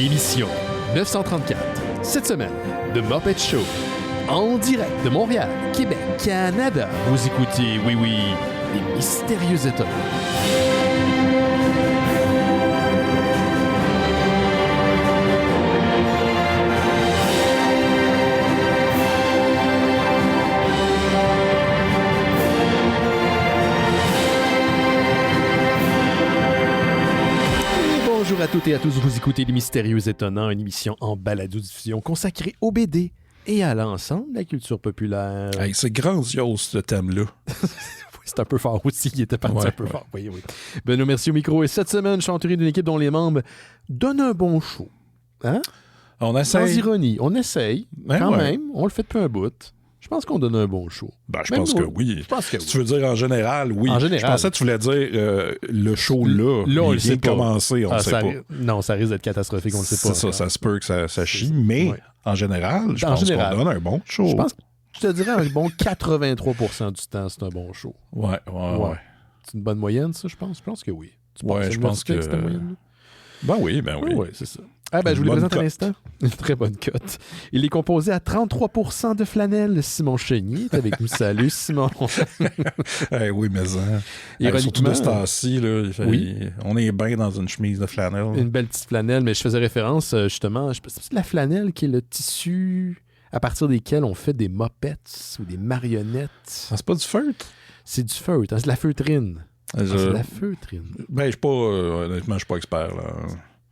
Émission 934. Cette semaine, The Muppet Show. En direct de Montréal, Québec, Canada. Vous écoutez, oui, les mystérieux étonnants. Bonjour à toutes et à tous, vous écoutez Les Mystérieux Étonnants, une émission en balado-diffusion consacrée au BD et à l'ensemble de la culture populaire. Hey, c'est grandiose, ce thème-là. C'est un peu fort aussi, il était parti un peu fort. Oui. Benoît Mercier au micro, et cette semaine, je suis entouré d'une équipe dont les membres donnent un bon show. Hein? On essaye. Sans ironie, on essaye, quand même, on le fait depuis un bout. Je pense qu'on donne un bon show. Ben, je pense que oui. Je pense que oui. Si tu veux dire en général, oui. En général. Je pensais que tu voulais dire le show là on le vient sait de pas. commencer, on ne sait pas. Non, ça risque d'être catastrophique, on le sait pas. C'est ça se peut que ça chie, mais en général, je pense qu'on donne un bon show. Je pense que je te dirais un bon 83% du temps, c'est un bon show. Ouais. C'est une bonne moyenne, ça, je pense? Je pense que oui. Je pense que... c'est une moyenne? Ben oui. Oui, c'est ça. Je vous les présente à l'instant. Une très bonne cote. Il est composé à 33% de flanelle. Simon Chénier est avec nous. Salut, Simon. Oui, mais surtout de ce temps-ci, on est bien dans une chemise de flanelle. Une belle petite flanelle, mais je faisais référence justement, c'est la flanelle qui est le tissu à partir desquels on fait des mopettes ou des marionnettes. C'est pas du feutre? C'est du feutre, c'est de la feutrine. C'est de la feutrine. Ben, je suis pas, honnêtement, je suis pas expert, là.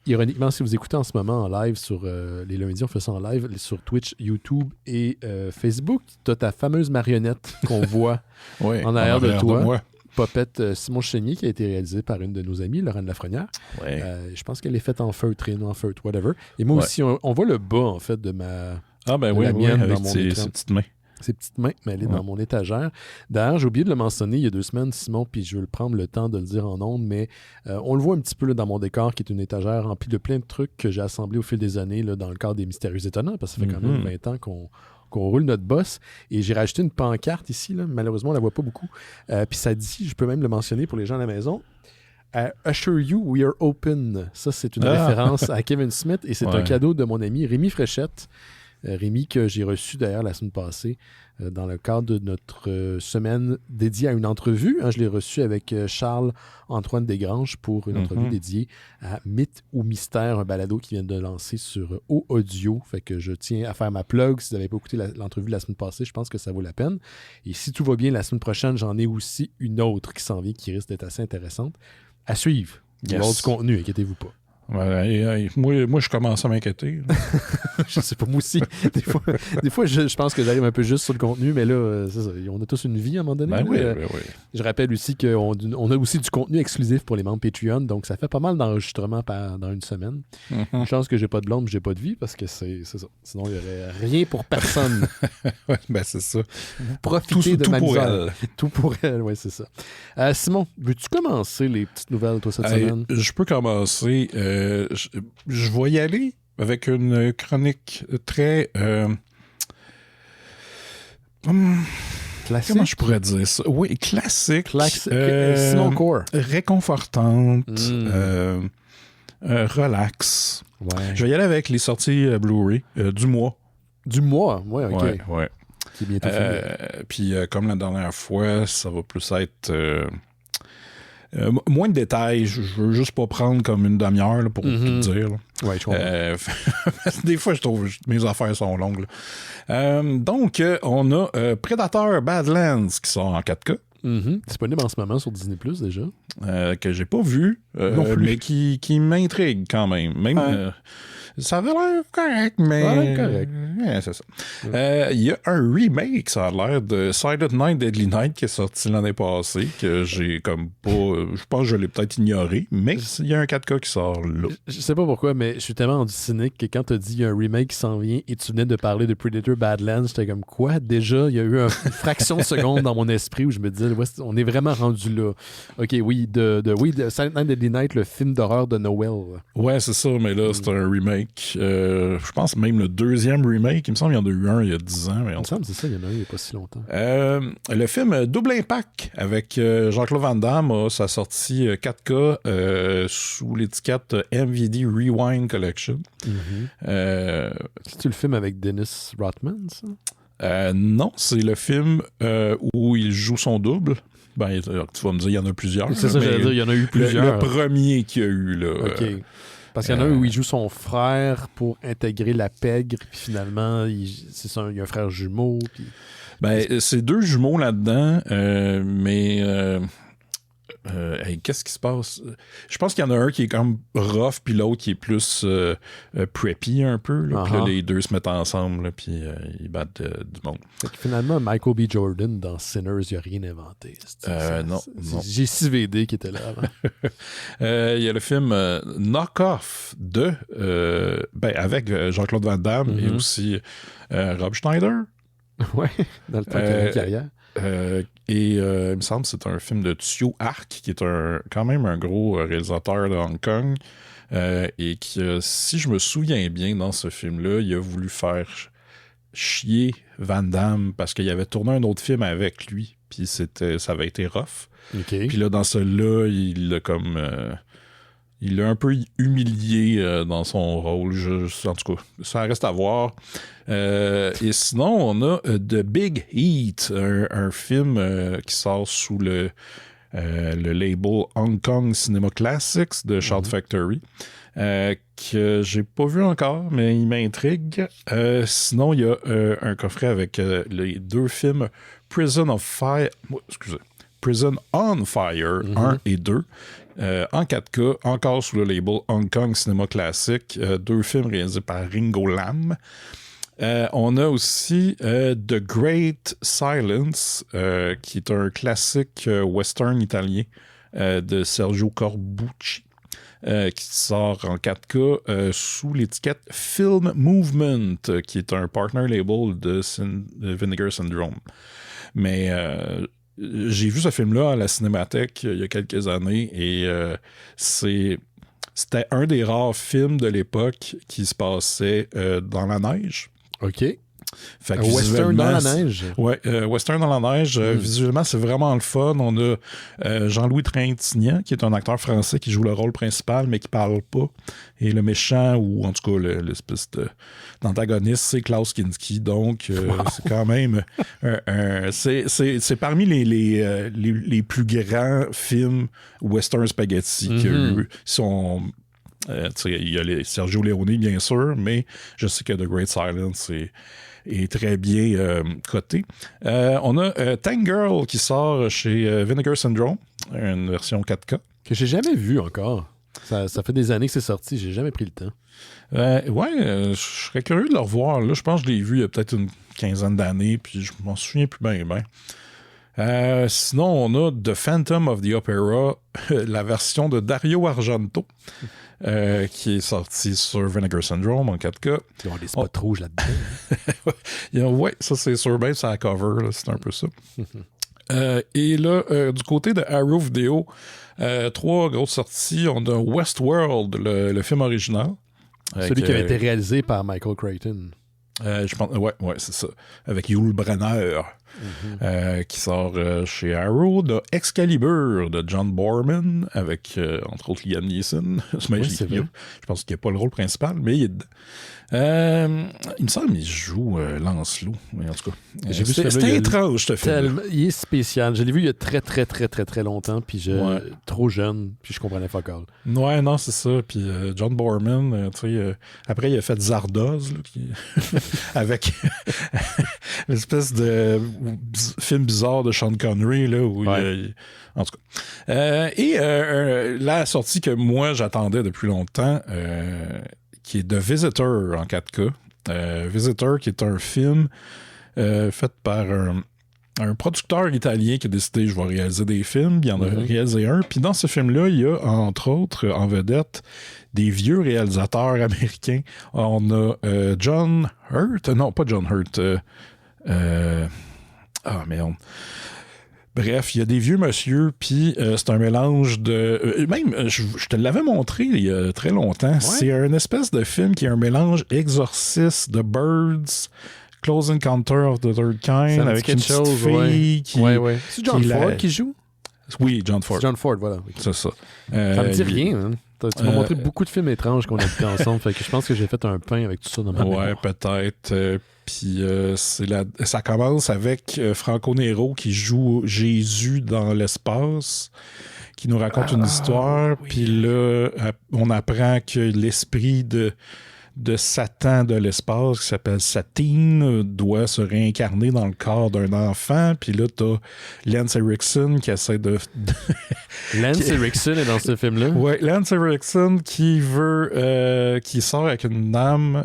Ironiquement, si vous écoutez en ce moment en live sur les lundis, on fait ça en live sur Twitch, YouTube et Facebook, tu as ta fameuse marionnette qu'on voit en arrière de toi. Popette Simon Chénier, qui a été réalisée par une de nos amies, Lorraine Lafrenière. Je pense qu'elle est faite en feutrine, en feutre, whatever. Et moi aussi, on voit le bas, en fait, de ma... mienne avec dans mon ses petites mains. Ses petites mains, mais elle est dans mon étagère. D'ailleurs, j'ai oublié de le mentionner il y a 2 semaines, Simon, puis je veux prendre le temps de le dire en ondes, mais on le voit un petit peu là, dans mon décor, qui est une étagère remplie de plein de trucs que j'ai assemblés au fil des années là, dans le cadre des Mystérieux Étonnants, parce que ça fait quand même 20 ans qu'on roule notre boss. Et j'ai rajouté une pancarte ici, là. Malheureusement, on la voit pas beaucoup. Puis ça dit, je peux même le mentionner pour les gens à la maison, Assure you, we are open. Ça, c'est une référence à Kevin Smith et c'est un cadeau de mon ami Rémi Fréchette. Rémi, que j'ai reçu d'ailleurs la semaine passée dans le cadre de notre semaine dédiée à une entrevue. Je l'ai reçu avec Charles-Antoine Desgranges pour une entrevue dédiée à Mythe ou Mystère, un balado qui vient de lancer sur Audio. Fait que je tiens à faire ma plug. Si vous n'avez pas écouté l'entrevue de la semaine passée, je pense que ça vaut la peine. Et si tout va bien, la semaine prochaine, j'en ai aussi une autre qui s'en vient, qui risque d'être assez intéressante. À suivre. Il va y avoir du contenu, inquiétez-vous pas. Moi, je commence à m'inquiéter. Je sais pas, moi aussi. Des fois je pense que j'arrive un peu juste sur le contenu, mais là, c'est ça, on a tous une vie à un moment donné. Oui. Je rappelle aussi qu'on a aussi du contenu exclusif pour les membres Patreon, donc ça fait pas mal d'enregistrements dans une semaine. Une chance que j'ai pas de blonde, j'ai pas de vie, parce que c'est ça. Sinon, il y aurait rien pour personne. C'est ça. Vous profitez de ma misère. Tout pour elle, oui, c'est ça. Simon, veux-tu commencer les petites nouvelles, toi, cette semaine? Je peux commencer. Je vais y aller avec une chronique très... classique? Comment je pourrais dire ça? Oui, classique. Simon Core. Réconfortante. Relax. Ouais. Je vais y aller avec les sorties Blu-ray du mois. Du mois? Oui, OK. Ouais. Qui est bientôt fini. Puis comme la dernière fois, ça va plus être... moins de détails, je veux juste pas prendre comme une demi-heure là, pour tout dire. Oui, je comprends. Des fois, je trouve que mes affaires sont longues. Donc, on a Predator Badlands qui sort en 4K. Disponible en ce moment sur Disney+, déjà. Que j'ai pas vu, mais qui m'intrigue quand même. Ça avait l'air correct, mais... c'est ça. Il y a un remake, ça a l'air, de Silent Night, Deadly Night, qui est sorti l'année passée, que j'ai comme pas... Je pense que je l'ai peut-être ignoré, mais il y a un 4K qui sort là. Je sais pas pourquoi, mais je suis tellement rendu cynique que quand t'as dit il y a un remake qui s'en vient et tu venais de parler de Predator Badlands, j'étais comme quoi? Déjà, il y a eu une fraction de seconde dans mon esprit où je me disais, on est vraiment rendu là. OK, oui, de Silent Night, Deadly Night, le film d'horreur de Noël. Ouais, c'est ça, mais là, c'est un remake. remake. Je pense même le deuxième remake. Il me semble qu'il y en a eu un il y a 10 ans. Mais il me semble, c'est ça, il y en a eu il n'y a pas si longtemps. Le film Double Impact avec Jean-Claude Van Damme a sa sortie 4K sous l'étiquette MVD Rewind Collection. C'est-tu le film avec Dennis Rodman, ça? Non, c'est le film où il joue son double. Ben, tu vas me dire, il y en a plusieurs. C'est ça, j'allais dire, il y en a eu plusieurs. Le premier qu'il y a eu, là. OK. Parce qu'il y en a un où il joue son frère pour intégrer la pègre, puis finalement, il y a un frère jumeau. Puis... Ben, c'est 2 jumeaux là-dedans, mais... qu'est-ce qui se passe? Je pense qu'il y en a un qui est comme rough, puis l'autre qui est plus preppy un peu. Là, puis là, les deux se mettent ensemble, là, puis ils battent du monde. Finalement, Michael B. Jordan, dans Sinners, il n'a rien inventé. Non. J'ai 6 VD qui étaient là avant. Il y a le film Knock Off avec Jean-Claude Van Damme et aussi Rob Schneider. Ouais, dans le temps de la carrière. Il me semble que c'est un film de Tio Ark, qui est quand même un gros réalisateur de Hong Kong, et qui, si je me souviens bien, dans ce film-là, il a voulu faire chier Van Damme parce qu'il avait tourné un autre film avec lui, puis ça avait été rough. Okay. Puis là, dans celui-là, il l'a comme... il l'a un peu humilié dans son rôle. En tout cas, ça reste à voir. Et sinon, on a The Big Heat, un film qui sort sous le label Hong Kong Cinema Classics de Shout Factory, que j'ai pas vu encore, mais il m'intrigue. Sinon, il y a un coffret avec les 2 films Prison on Fire, 1 et 2, en 4K, encore sous le label Hong Kong Cinema Classic, 2 films réalisés par Ringo Lam. On a aussi The Great Silence, qui est un classique western italien de Sergio Corbucci, qui sort en 4K sous l'étiquette Film Movement, qui est un partner label de Vinegar Syndrome. Mais j'ai vu ce film-là à la Cinémathèque il y a quelques années et c'était un des rares films de l'époque qui se passait dans la neige. OK. Fait que western dans la neige. Ouais, western dans la neige. Visuellement, c'est vraiment le fun. On a Jean-Louis Trintignant, qui est un acteur français qui joue le rôle principal, mais qui parle pas. Et le méchant, ou en tout cas l'espèce d'antagoniste, c'est Klaus Kinski. Donc, c'est quand même c'est parmi les plus grands films western spaghetti qu'il y a eu. Il y a Sergio Leone, bien sûr, mais je sais que The Great Silence est très bien coté. On a Tank Girl qui sort chez Vinegar Syndrome, une version 4K. Que j'ai jamais vu encore. Ça fait des années que c'est sorti, j'ai jamais pris le temps. Je serais curieux de le revoir. Là, je pense que je l'ai vu il y a peut-être une quinzaine d'années, puis je m'en souviens plus bien. Sinon, on a The Phantom of the Opera, la version de Dario Argento, qui est sortie sur Vinegar Syndrome en 4K. Ils ont des spots rouges là-dedans. Ouais, ça c'est sûr, bien, c'est à la cover, là, c'est un peu ça. Et là, du côté de Arrow Video, 3 grosses sorties. On a Westworld, le film original. Celui qui avait été réalisé par Michael Crichton. Je pense, ouais, c'est ça. Avec Yul Brynner, qui sort chez Arrow. De Excalibur de John Boorman, avec entre autres Liam Neeson. Je pense qu'il n'y a pas le rôle principal, mais il est dedans. Il me semble qu'il joue Lancelot. Mais en tout cas, c'était étrange, ce film. Il est spécial. Je l'ai vu il y a très, très, très, très, très longtemps, puis trop jeune, puis je comprenais fuck all. Ouais, non, c'est ça. Puis John Boorman, après, il a fait Zardoz, là, avec l'espèce de film bizarre de Sean Connery, là, où en tout cas. La sortie que moi, j'attendais depuis longtemps, qui est The Visitor en 4K. Visitor, qui est un film fait par un producteur italien qui a décidé, je vais réaliser des films. Il en a réalisé un. Puis dans ce film-là, il y a, entre autres, en vedette, des vieux réalisateurs américains. On a John Hurt. Non, pas John Hurt. Merde. Bref, il y a des vieux monsieur, puis c'est un mélange de... même, je te l'avais montré il y a très longtemps. Ouais. C'est un espèce de film qui est un mélange Exorcist, The Birds, Close Encounter of the Third Kind, avec une petite fille qui... Ouais. C'est John Ford qui joue? Oui, John Ford. C'est John Ford, voilà. Okay. C'est ça. Ça me dit rien, hein? Tu m'as montré beaucoup de films étranges qu'on a écoutés ensemble, fait que je pense que j'ai fait un pain avec tout ça dans ma mémoire. Ouais, peut-être. Puis ça commence avec Franco Nero qui joue Jésus dans l'espace, qui nous raconte une histoire. Oui. Puis là, on apprend que l'esprit de Satan de l'espace, qui s'appelle Satine, doit se réincarner dans le corps d'un enfant. Puis là, t'as Lance Henriksen qui essaie de... Lance Henriksen est dans ce film-là? Oui, Lance Henriksen qui veut... qui sort avec une dame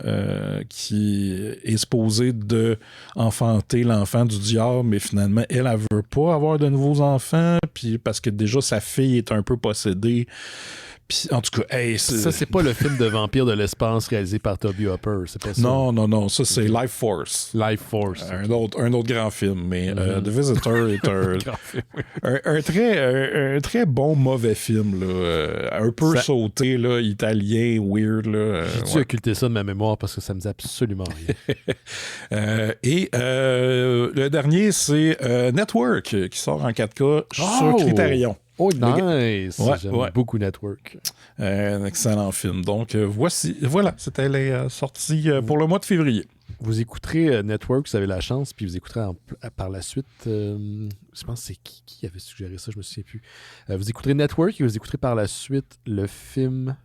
qui est supposée de enfanter l'enfant du diable, mais finalement, elle veut pas avoir de nouveaux enfants, puis parce que déjà, sa fille est un peu possédée. Puis, en tout cas, ça, c'est pas le film de vampire de l'espace réalisé par Toby Hooper, c'est pas ça? Non, ça, c'est Life Force. Life Force. Un autre grand film, mais The Visitor est un très bon mauvais film, là. Un peu sauté, là, italien, weird, là. J'ai dû occulter ça de ma mémoire parce que ça me dit absolument rien. Et le dernier, c'est Network, qui sort en 4K sur Criterion. Oh, nice! J'aime beaucoup Network. Un excellent film. Donc, voilà, c'était les sorties pour le mois de février. Vous écouterez Network, vous avez la chance, puis vous écouterez par la suite, je pense que c'est qui avait suggéré ça, je me souviens plus. Vous écouterez Network et vous écouterez par la suite le film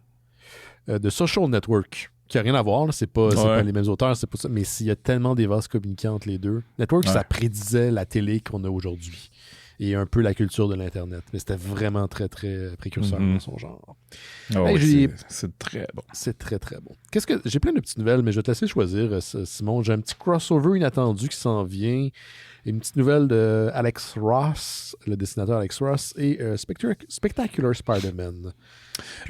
de Social Network, qui n'a rien à voir, là. C'est pas les mêmes auteurs, c'est pas ça, mais s'il y a tellement des vases communicants entre les deux. Network, ça prédisait la télé qu'on a aujourd'hui. Et un peu la culture de l'Internet. Mais c'était vraiment très, très précurseur dans son genre. C'est très bon. C'est très, très bon. J'ai plein de petites nouvelles, mais je vais te laisser choisir, Simon. J'ai un petit crossover inattendu qui s'en vient. Une petite nouvelle de Alex Ross, le dessinateur Alex Ross, et Spectacular Spider-Man.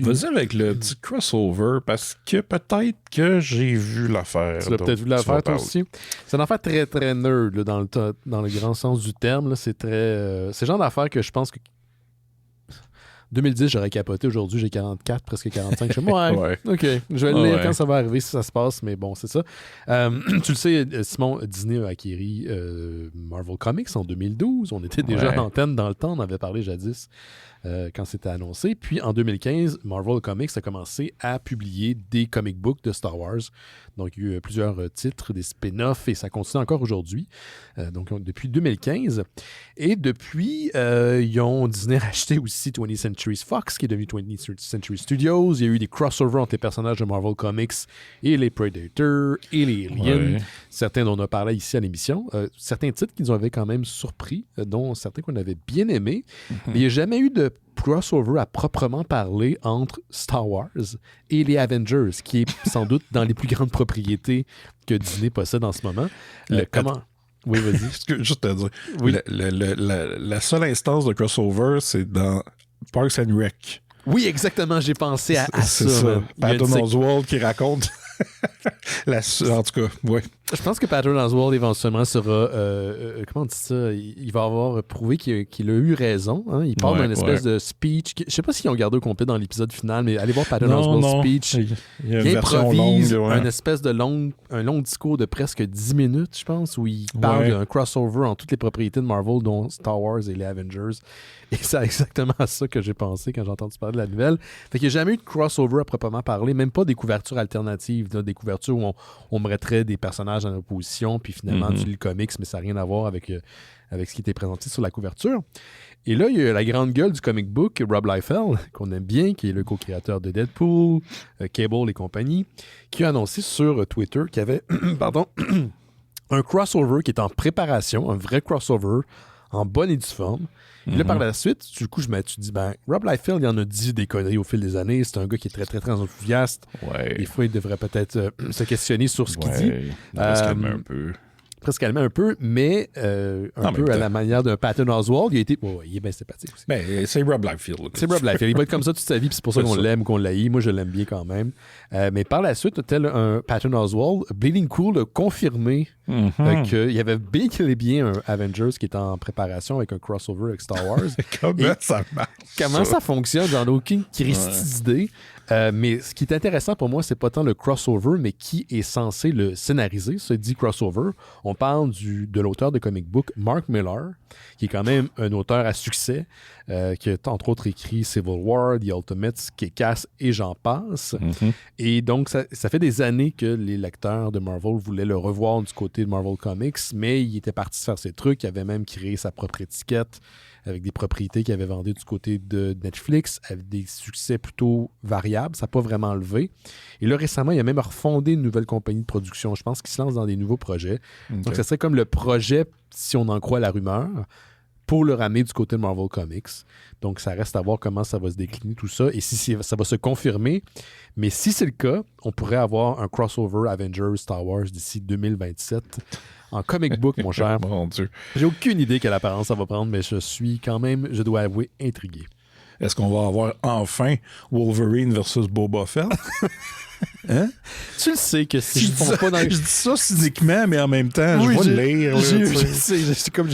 Vas-y avec le petit crossover, parce que peut-être que j'ai vu l'affaire. Tu l'as peut-être vu l'affaire, toi aussi? C'est une affaire très, très nerd, là, dans le grand sens du terme. Là. C'est le genre d'affaire que je pense que 2010, j'aurais capoté. Aujourd'hui, j'ai 44, presque 45. Je suis ouais, OK. Je vais le lire quand ça va arriver, si ça se passe, mais bon, c'est ça. Tu le sais, Simon, Disney a acquis Marvel Comics en 2012. On était déjà à l'antenne dans le temps, on avait parlé jadis quand c'était annoncé. Puis en 2015, Marvel Comics a commencé à publier des comic books de Star Wars. Donc, il y a eu plusieurs titres, des spin-offs, et ça continue encore aujourd'hui. Donc, depuis 2015. Et depuis, Disney a racheté aussi 20th Century Fox, qui est devenu 20th Century Studios. Il y a eu des crossovers entre les personnages de Marvel Comics et les Predators et les Aliens. Certains dont on a parlé ici à l'émission. Certains titres qui nous avaient quand même surpris, dont certains qu'on avait bien aimés. Mais il n'y a jamais eu de crossover à proprement parler entre Star Wars et les Avengers, qui est sans doute dans les plus grandes propriétés que Disney possède en ce moment. Comment... Oui, vas-y. Juste te dire, la seule instance de crossover, c'est dans Parks and Rec. Oui, exactement, j'ai pensé à ça. C'est ça. Patton Oswalt qui raconte... en tout cas, oui. Je pense que Patton Oswalt éventuellement sera... comment on dit ça? Il va avoir prouvé qu'il a eu raison. Hein? Il parle d'une espèce de speech. Je ne sais pas s'ils ont gardé au complet dans l'épisode final, mais allez voir Patton Oswalt's speech. Il improvise un espèce de un long discours de presque 10 minutes, je pense, où il parle d'un crossover en toutes les propriétés de Marvel, dont Star Wars et les Avengers. Et c'est exactement à ça que j'ai pensé quand j'ai entendu parler de la nouvelle. Fait qu'il n'y a jamais eu de crossover à proprement parler, même pas des couvertures alternatives, des couvertures où on mettrait des personnages en opposition, puis finalement tu lis le comics, mais ça n'a rien à voir avec ce qui était présenté sur la couverture. Et là, il y a la grande gueule du comic book, Rob Liefeld, qu'on aime bien, qui est le co-créateur de Deadpool, Cable et compagnie, qui a annoncé sur Twitter qu'il y avait un crossover qui est en préparation, un vrai crossover en bonne et due forme. Et là, par la suite, du coup, tu te dis, Rob Liefeld, il en a dit des conneries au fil des années. C'est un gars qui est très, très, très enthousiaste. Des fois, il devrait peut-être se questionner sur ce qu'il dit. Se calmer un peu. presque calmé un peu, mais un peu à la manière d'un Patton Oswalt. Il est bien sympathique aussi. Ben, c'est Rob Liefeld. C'est Rob Liefeld. Il va être comme ça toute sa vie, puis c'est pour ça qu'on l'aime ou qu'on l'haït. Moi, je l'aime bien quand même. Mais par la suite, tel un Patton Oswalt, Bleeding Cool a confirmé qu'il y avait bien un Avengers qui est en préparation avec un crossover avec Star Wars. Comment ça marche? Comment ça fonctionne? J'en ai aucune d'idée. Mais ce qui est intéressant pour moi, c'est pas tant le crossover, mais qui est censé le scénariser. Ce dit crossover. On parle de l'auteur de comic book Mark Millar, qui est quand même un auteur à succès, qui a entre autres écrit Civil War, The Ultimates, Kick-Ass et j'en passe. Et donc, ça fait des années que les lecteurs de Marvel voulaient le revoir du côté de Marvel Comics, mais il était parti faire ses trucs. Il avait même créé sa propre étiquette avec des propriétés qu'il avait vendues du côté de Netflix, avec des succès plutôt variables. Ça n'a pas vraiment levé. Et là, récemment, il a même refondé une nouvelle compagnie de production. Je pense qu'il se lance dans des nouveaux projets. Donc, ça serait comme le projet, si on en croit la rumeur, pour le ramener du côté de Marvel Comics. Donc, ça reste à voir comment ça va se décliner, tout ça, et si ça va se confirmer. Mais si c'est le cas, on pourrait avoir un crossover Avengers Star Wars d'ici 2027 en comic book, mon cher. Mon Dieu. J'ai aucune idée quelle apparence ça va prendre, mais je suis quand même, je dois avouer, intrigué. Est-ce qu'on va avoir enfin Wolverine versus Boba Fett? Hein? Tu le sais que si je font pas dans Je dis ça cyniquement, mais en même temps, je vais le lire. C'est comme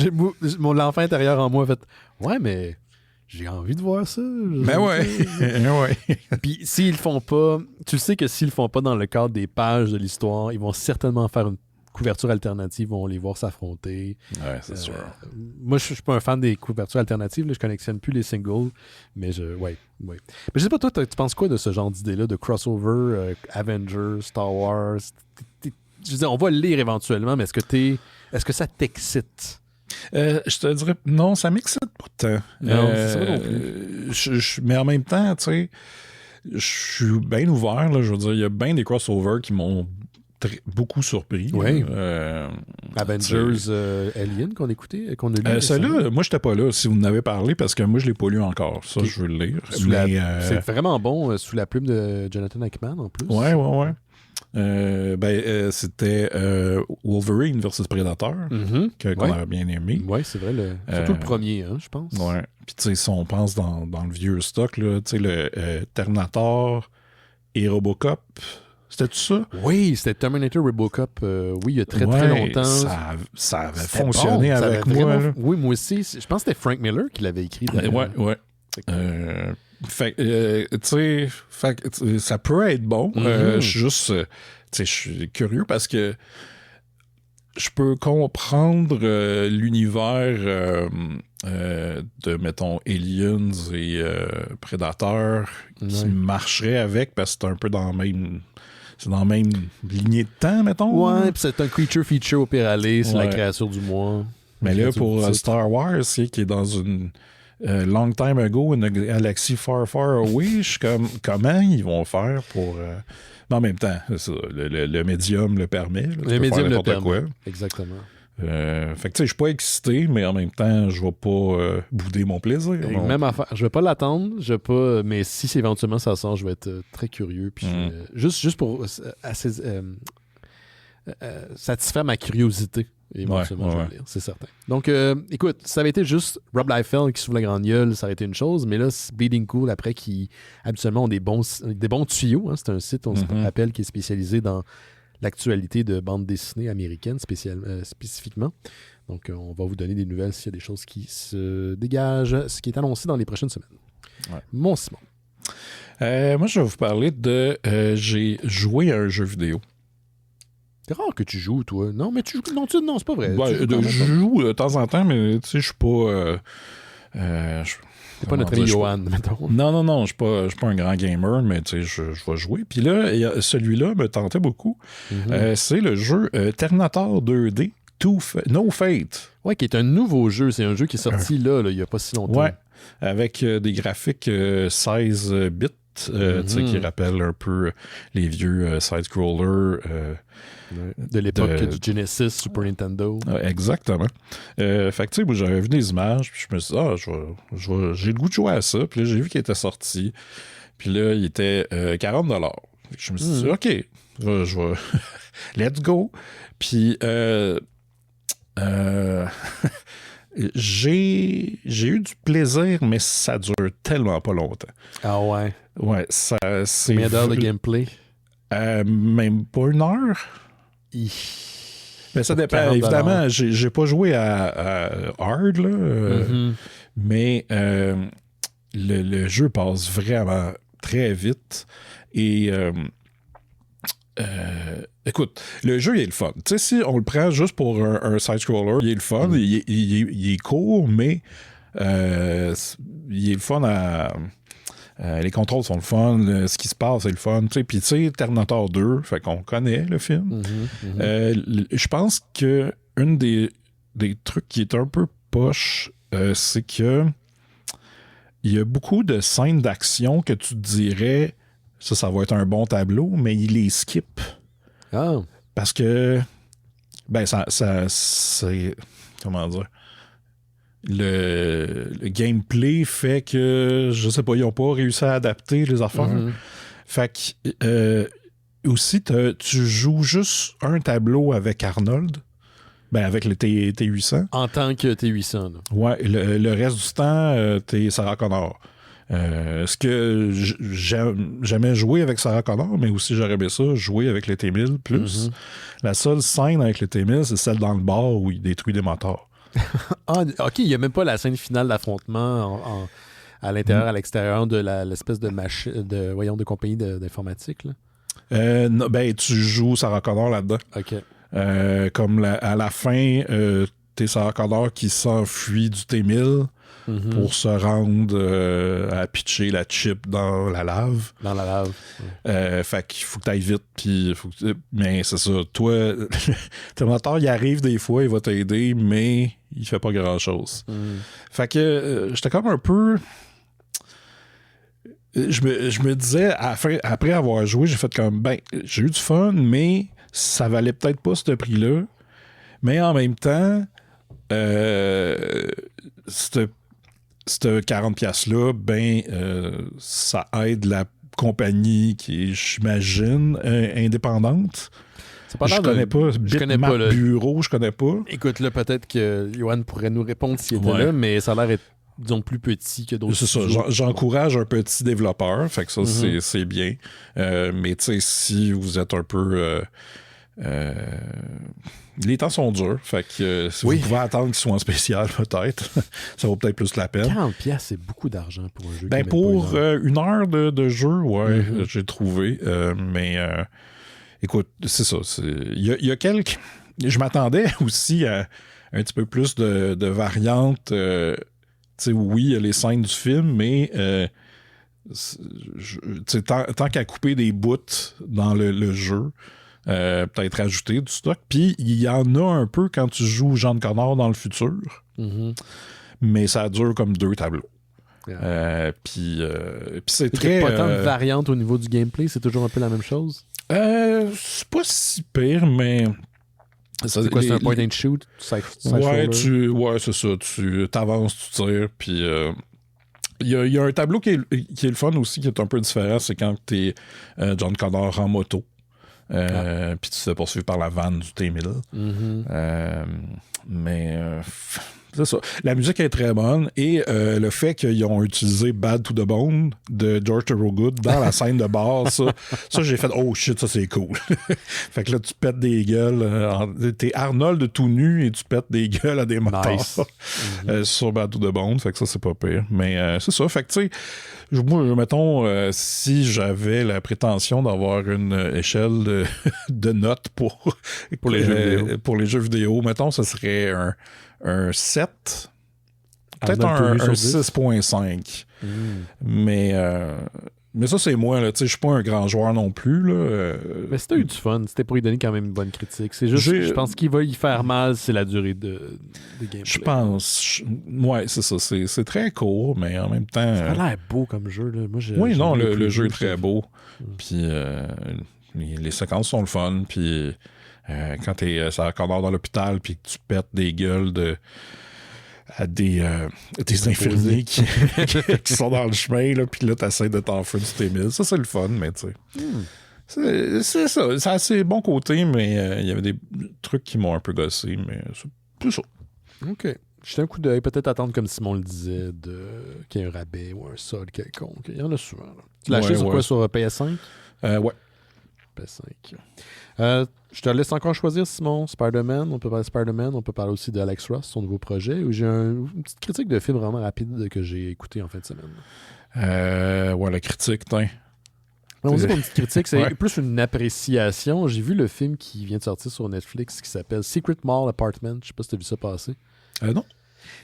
mon enfant intérieur en moi a fait « Ouais, mais j'ai envie de voir ça. » Ben ouais. Puis s'ils le font pas, tu le sais que s'ils le font pas dans le cadre des pages de l'histoire, ils vont certainement faire une couverture alternative, on les voir s'affronter. Ouais, c'est sûr. Moi, je suis pas un fan des couvertures alternatives. Là, je collectionne plus les singles, mais ouais. Mais je sais pas, toi, tu penses quoi de ce genre d'idée-là, de crossover, Avengers, Star Wars? Je veux dire, on va le lire éventuellement, mais est-ce que ça t'excite? Je te dirais, non, ça m'excite pas tant. Non, c'est ça non plus. Mais en même temps, tu sais, je suis bien ouvert. Là, je veux dire, il y a bien des crossovers qui m'ont beaucoup surpris. Oui. Avengers Alien qu'on écoutait, qu'on a lu. Celui-là, moi, j'étais pas là. Si vous en avez parlé, parce que moi, je l'ai pas lu encore. Ça, je veux le lire. C'est vraiment bon, sous la plume de Jonathan Hickman, en plus. Ouais. C'était Wolverine versus Predator, qu'on avait bien aimé. Oui, c'est vrai. Surtout le premier, je pense. Ouais. Puis, tu sais, si on pense dans le vieux stock, tu sais, le Terminator et Robocop. C'était tout ça? Oui, c'était Terminator Robocop. Oui, il y a très longtemps. Ça avait fonctionné avec moi. Oui, moi aussi. Je pense que c'était Frank Miller qui l'avait écrit. Ouais. Tu sais, ça peut être bon. Je suis juste, je suis curieux parce que je peux comprendre l'univers de, mettons, Aliens et Predator qui marcherait avec parce que c'est un peu dans la même... C'est dans la même lignée de temps, mettons. Ouais, puis c'est un creature feature au pire aller, c'est la créature du mois. Mais là, pour Star Wars, c'est qui est dans une long time ago, une galaxie far, far away, je suis comme, comment ils vont faire pour... Mais en même temps, ça, le médium le permet. Là, le médium le permet, quoi. Exactement. Fait que tu sais, je suis pas excité, mais en même temps, je vais pas bouder mon plaisir. Même affaire. Je vais pas l'attendre, mais si éventuellement ça sort, je vais être très curieux. Puis juste pour satisfaire ma curiosité, éventuellement, je vais le lire, c'est certain. Donc, écoute, ça avait été juste Rob Liefeld qui s'ouvre la grande gueule, ça aurait été une chose, mais là, c'est Bleeding Cool, après, qui habituellement ont des bons tuyaux. C'est un site, on se rappelle, qui est spécialisé dans l'actualité de bande dessinée américaine spécifiquement. Donc, on va vous donner des nouvelles s'il y a des choses qui se dégagent, ce qui est annoncé dans les prochaines semaines. Ouais. Mon Simon. Moi, je vais vous parler de... j'ai joué à un jeu vidéo. C'est rare que tu joues, toi. Non, mais tu joues... Non, c'est pas vrai. Je joue de temps en temps, mais tu sais, je suis pas... C'est pas notre ami Johan, mettons. Non, je suis pas un grand gamer, mais tu sais, je vais jouer. Puis là, celui-là me tentait beaucoup. C'est le jeu Terminator 2D No Fate. Ouais, qui est un nouveau jeu. C'est un jeu qui est sorti là, il y a pas si longtemps. Ouais, avec des graphiques 16 bits, qui rappellent un peu les vieux side-scrollers. De l'époque du Genesis, Super Nintendo. Exactement. Fait que tu sais, moi j'avais vu des images, puis je me suis dit, j'ai le goût de jouer à ça. Puis là, j'ai vu qu'il était sorti. Puis là, il était $40. Je me suis dit, OK, je vais let's go. Puis J'ai eu du plaisir, mais ça dure tellement pas longtemps. Ah ouais? Ouais, c'est... Combien d'heures de gameplay? Même pas 1 heure. Mais ça dépend. Évidemment, j'ai pas joué à hard, là, mais le jeu passe vraiment très vite. Et écoute, le jeu, il est le fun. Tu sais, si on le prend juste pour un side-scroller, il est le fun, il est court, mais il est le fun à... les contrôles sont le fun, ce qui se passe, c'est le fun. Puis tu sais, Terminator 2, fait qu'on connaît le film. Je pense que un des trucs qui est un peu poche, c'est que il y a beaucoup de scènes d'action que tu te dirais ça va être un bon tableau, mais il les skip. Ah. Parce que ben ça c'est comment dire, le gameplay fait que je sais pas, ils ont pas réussi à adapter les affaires. Fait que aussi tu joues juste un tableau avec Arnold, ben avec le T800 en tant que T800 là. Ouais, le reste du temps t'es Sarah Connor. Ce que j'aimais jouer avec Sarah Connor, mais aussi j'aurais aimé ça jouer avec le T1000 plus. La seule scène avec le T1000, c'est celle dans le bar où il détruit des moteurs. Ah, ok, il n'y a même pas la scène finale d'affrontement à l'intérieur, à l'extérieur de l'espèce de machine de compagnie d'informatique là. Non, ben tu joues Sarah Connor là-dedans. Ok. Comme à la fin, t'es Sarah Connor qui s'enfuit du T1000 pour se rendre à pitcher la chip dans la lave. Dans la lave. Fait qu'il faut que t'ailles vite. Mais c'est ça. Toi, ton moteur, il arrive des fois, il va t'aider, mais il fait pas grand-chose. Fait que j'étais comme un peu... Je me disais, après avoir joué, j'ai fait comme, ben, j'ai eu du fun, mais ça valait peut-être pas ce prix-là. Mais en même temps, cette 40$-là, ben, ça aide la compagnie qui est, j'imagine, indépendante. Je connais pas. Je connais pas le bureau, je connais pas. Écoute, là, peut-être que Yoann pourrait nous répondre s'il était là, mais ça a l'air d'être, disons, plus petit que d'autres. C'est ça. J'encourage un petit développeur, fait que ça, c'est bien. Mais tu sais, si vous êtes un peu... les temps sont durs, fait que si vous pouvez attendre qu'ils soient en spécial, peut-être, ça vaut peut-être plus la peine. 40$, c'est beaucoup d'argent pour un jeu. Ben pour 1 heure de jeu, j'ai trouvé. Mais écoute, c'est ça. Il y a quelques... Je m'attendais aussi à un petit peu plus de variantes. Tu sais, oui, il y a les scènes du film, mais tant qu'à couper des bouts dans le jeu, peut-être rajouter du stock. Puis il y en a un peu quand tu joues John Connor dans le futur, mais ça dure comme 2 tableaux. Puis c'est très... Il n'y a pas tant de variantes au niveau du gameplay, c'est toujours un peu la même chose? C'est pas si pire, mais... C'est quoi, c'est un point and shoot? Ouais, c'est ça. Tu t'avances, tu tires, puis... Il y a un tableau qui est le fun aussi, qui est un peu différent, c'est quand t'es John Connor en moto. Puis tu te fais poursuivre par la vanne du T1000. Mais c'est ça. La musique est très bonne et le fait qu'ils ont utilisé Bad to the Bone de George Thorogood dans la scène de bar, ça j'ai fait oh shit, ça c'est cool. Fait que là tu pètes des gueules, t'es Arnold tout nu et tu pètes des gueules à des motards sur Bad to the Bone. Fait que ça c'est pas pire. Mais c'est ça. Fait que tu sais, moi, mettons, si j'avais la prétention d'avoir une échelle de notes pour les jeux vidéo, mettons, ce serait un 7, peut-être un 6.5. Mais ça, c'est moi. Je suis pas un grand joueur non plus. Là. Mais c'était eu du fun. C'était pour lui donner quand même une bonne critique. C'est juste, je pense qu'il va y faire mal, c'est la durée de gameplay. Je pense. Ouais, c'est ça. C'est très court, mais en même temps... Ça a l'air beau comme jeu. Là. Moi, oui, non, le jeu est très beau. Puis les séquences sont le fun. Puis quand t'es Sarah Connor dans l'hôpital, puis que tu pètes des gueules à des infirmiers qui sont dans le chemin, là, puis là, t'essaies de t'enfuir du T1000. Ça, c'est le fun, mais tu sais. C'est ça. C'est assez bon côté, mais il y avait des trucs qui m'ont un peu gossé, mais Tout ça. OK. Jeter un coup d'œil, peut-être attendre, comme Simon le disait, qu'il y ait un rabais ou un solde quelconque. Il y en a souvent. Là. Tu l'as acheté sur quoi? Sur PS5? Ouais. PS5. Je te laisse encore choisir, Simon. Spider-Man. On peut parler de Spider-Man. On peut parler aussi d'Alex Ross, son nouveau projet. Où j'ai une petite critique de film vraiment rapide que j'ai écouté en fin de semaine. La critique, tiens. On dit pas une petite critique, c'est plus une appréciation. J'ai vu le film qui vient de sortir sur Netflix qui s'appelle Secret Mall Apartment. Je sais pas si tu as vu ça passer. Non.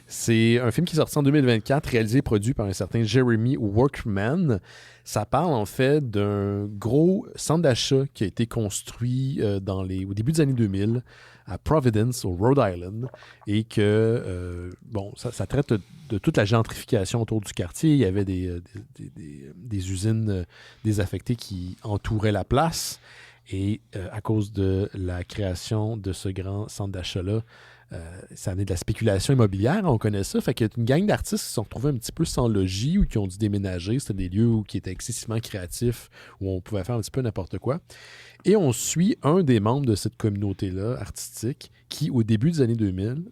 C'est un film qui est sorti en 2024, réalisé et produit par un certain Jeremy Workman. Ça parle en fait d'un gros centre d'achat qui a été construit au début des années 2000 à Providence, au Rhode Island, et que, ça traite de toute la gentrification autour du quartier. Il y avait des usines désaffectées qui entouraient la place, et à cause de la création de ce grand centre d'achat-là, ça a amené de la spéculation immobilière, on connaît ça. Fait qu'il y a une gang d'artistes qui se sont retrouvés un petit peu sans logis ou qui ont dû déménager. C'était des lieux qui étaient excessivement créatifs, où on pouvait faire un petit peu n'importe quoi. Et on suit un des membres de cette communauté-là artistique qui, au début des années 2000,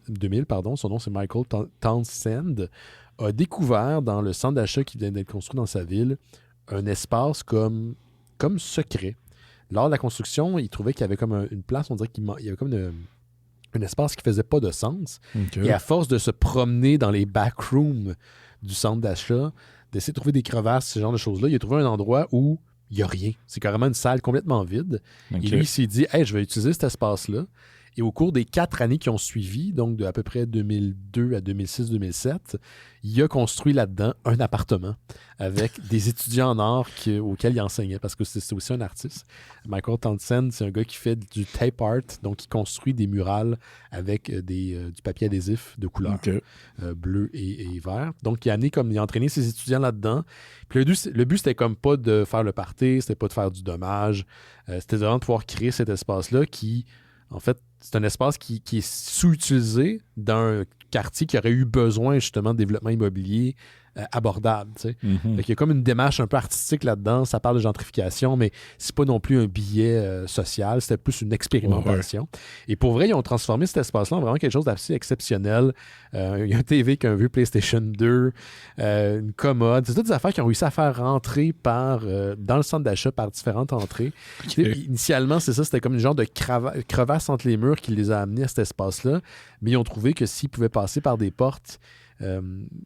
son nom c'est Michael Townsend, a découvert dans le centre d'achat qui vient d'être construit dans sa ville un espace comme secret. Lors de la construction, il trouvait qu'il y avait comme une place, on dirait qu'il y avait comme un espace qui faisait pas de sens. Okay. Et à force de se promener dans les backrooms du centre d'achat, d'essayer de trouver des crevasses, ce genre de choses-là, il a trouvé un endroit où il n'y a rien. C'est carrément une salle complètement vide. Okay. Et lui, il s'est dit, « Hey, je vais utiliser cet espace-là. » Et au cours des 4 années qui ont suivi, donc de à peu près 2002 à 2006-2007, il a construit là-dedans un appartement avec des étudiants en art auxquels il enseignait, parce que c'est aussi un artiste. Michael Townsend, c'est un gars qui fait du tape art, donc il construit des murales avec du papier adhésif de couleur bleu et vert. Donc il a entraîné ses étudiants là-dedans. Puis le but, c'était comme pas de faire le party, c'était pas de faire du dommage, c'était vraiment de pouvoir créer cet espace-là qui, en fait, c'est un espace qui est sous-utilisé dans un quartier qui aurait eu besoin justement de développement immobilier abordable. Tu sais. Mm-hmm. Fait qu'il y a comme une démarche un peu artistique là-dedans. Ça parle de gentrification, mais c'est pas non plus un billet social. C'était plus une expérimentation. Ouais. Et pour vrai, ils ont transformé cet espace-là en vraiment quelque chose d'assez exceptionnel. Il y a un TV qui a un vieux PlayStation 2, une commode. C'est toutes des affaires qui ont réussi à faire rentrer dans le centre d'achat par différentes entrées. Okay. Initialement, c'est ça, c'était comme une genre de crevasse entre les murs qui les a amenés à cet espace-là. Mais ils ont trouvé que s'ils pouvaient passer par des portes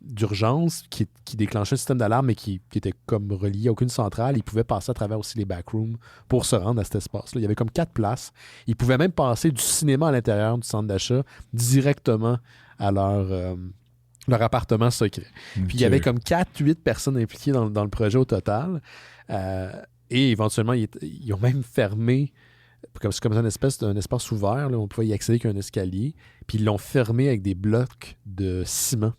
d'urgence qui déclenchait un système d'alarme mais qui était comme relié à aucune centrale, ils pouvaient passer à travers aussi les backrooms pour se rendre à cet espace-là. Il y avait comme 4 places. Ils pouvaient même passer du cinéma à l'intérieur du centre d'achat directement à leur appartement secret. Okay. Puis il y avait comme 4-8 personnes impliquées dans le projet au total. Et éventuellement, ils ont même fermé. C'est comme un espace ouvert, là, on pouvait y accéder qu'un escalier. Puis ils l'ont fermé avec des blocs de ciment.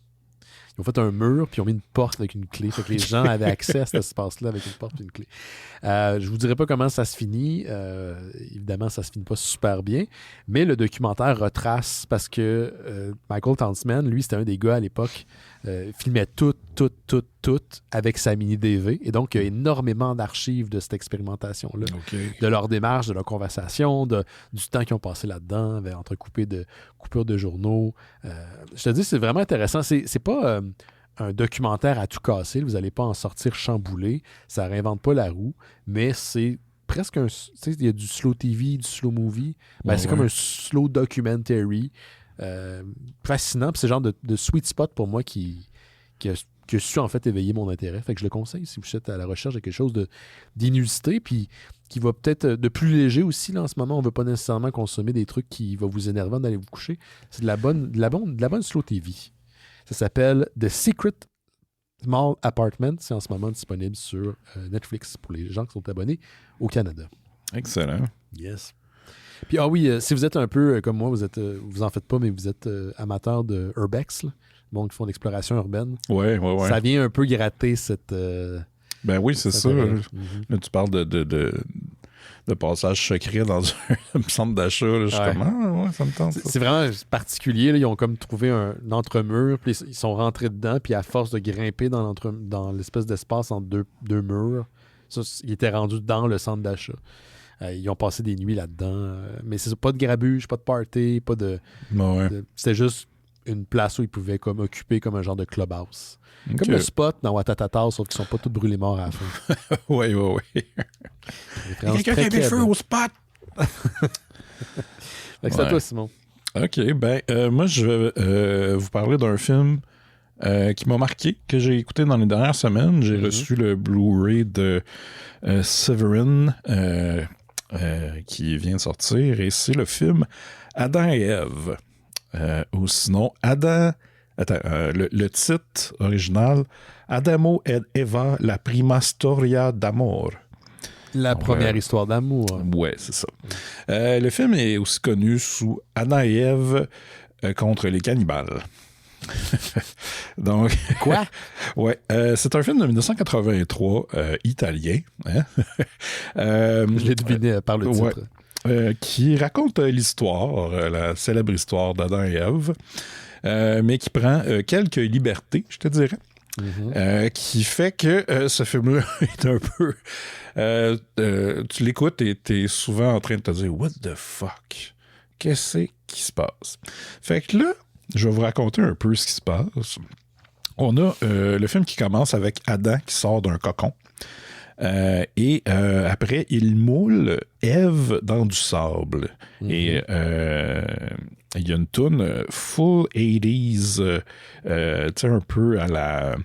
Ils ont fait un mur, puis ils ont mis une porte avec une clé. Fait que les gens avaient accès à cet espace-là avec une porte et une clé. Je vous dirai pas comment ça se finit. Évidemment, ça se finit pas super bien. Mais le documentaire retrace, parce que Michael Townsend, lui, c'était un des gars à l'époque, filmait tout avec sa mini-DV. Et donc, il y a énormément d'archives de cette expérimentation-là. Okay. De leur démarche, de leur conversation, du temps qu'ils ont passé là-dedans, entrecoupé de coupures de journaux. Je te dis, c'est vraiment intéressant. C'est pas un documentaire à tout casser. Vous n'allez pas en sortir chamboulé. Ça réinvente pas la roue, mais c'est presque un... Tu sais, il y a du slow TV, du slow movie. C'est comme un slow documentary. Fascinant. Puis c'est le genre de sweet spot pour moi qui a su en fait éveiller mon intérêt. Fait que je le conseille si vous êtes à la recherche de quelque chose d'inusité, puis qui va peut-être de plus léger aussi. Là, en ce moment, on ne veut pas nécessairement consommer des trucs qui vont vous énerver d'aller vous coucher. C'est de la bonne slow TV. Ça s'appelle The Secret Mall Apartment. C'est en ce moment disponible sur Netflix pour les gens qui sont abonnés au Canada. Excellent. Yes. Puis, si vous êtes un peu comme moi, vous en faites pas, mais vous êtes amateur de Urbex, là, bon, qui font l'exploration urbaine. Ouais. Ça vient un peu gratter cette... ben oui, c'est ça. Là, tu parles de passage secret dans un centre d'achat. Là, ça me tente. C'est vraiment particulier. Là. Ils ont comme trouvé un entremur, puis ils sont rentrés dedans, puis à force de grimper dans l'espèce d'espace entre deux murs, ça, ils étaient rendus dans le centre d'achat. Ils ont passé des nuits là-dedans. Mais c'est pas de grabuge, pas de party, pas de... C'était juste une place où ils pouvaient comme occuper comme un genre de clubhouse. Okay. Comme le spot dans Watatata, sauf qu'ils sont pas tous brûlés morts à la fin. Oui. Quelqu'un qui a des feux au spot! C'est à toi, Simon. OK, moi, je vais vous parler d'un film qui m'a marqué, que j'ai écouté dans les dernières semaines. J'ai reçu le Blu-ray de Severin qui vient de sortir, et c'est le film Adam et Ève. Ou sinon, le titre original, Adamo ed Eva, la prima storia d'amor. La première histoire d'amour. Ouais, c'est ça. Le film est aussi connu sous Adam et Ève contre les cannibales. Donc, quoi? Ouais, c'est un film de 1983 italien. Hein? Je l'ai deviné par le titre. Qui raconte l'histoire, la célèbre histoire d'Adam et Ève, mais qui prend quelques libertés, je te dirais, qui fait que ce film-là est un peu... tu l'écoutes et t'es souvent en train de te dire « What the fuck? Qu'est-ce qui se passe? » Fait que là, je vais vous raconter un peu ce qui se passe. On a le film qui commence avec Adam qui sort d'un cocon. Et après, il moule Ève dans du sable. Et il y a une toune full 80s, tu sais, un peu à la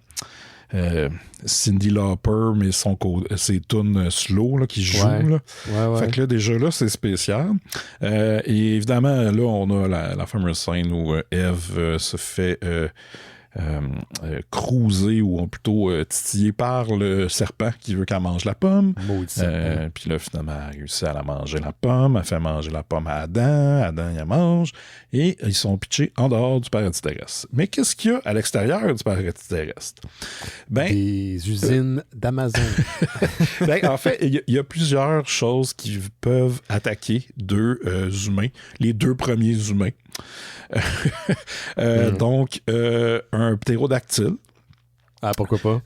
Cyndi Lauper, mais ses tunes slow là, qui jouent. Là. Fait que là, déjà là, c'est spécial. Et évidemment, là, on a la fameuse scène où Ève se fait... cruiser ou plutôt titiller par le serpent qui veut qu'elle mange la pomme. Puis là, finalement, elle réussit à la manger la pomme. Elle fait manger la pomme à Adam. Adam, il la mange. Et ils sont pitchés en dehors du paradis terrestre. Mais qu'est-ce qu'il y a à l'extérieur du paradis terrestre? Des usines d'Amazon. En fait, il y a plusieurs choses qui peuvent attaquer deux humains, les deux premiers humains. Donc, un ptérodactyle. Ah, pourquoi pas?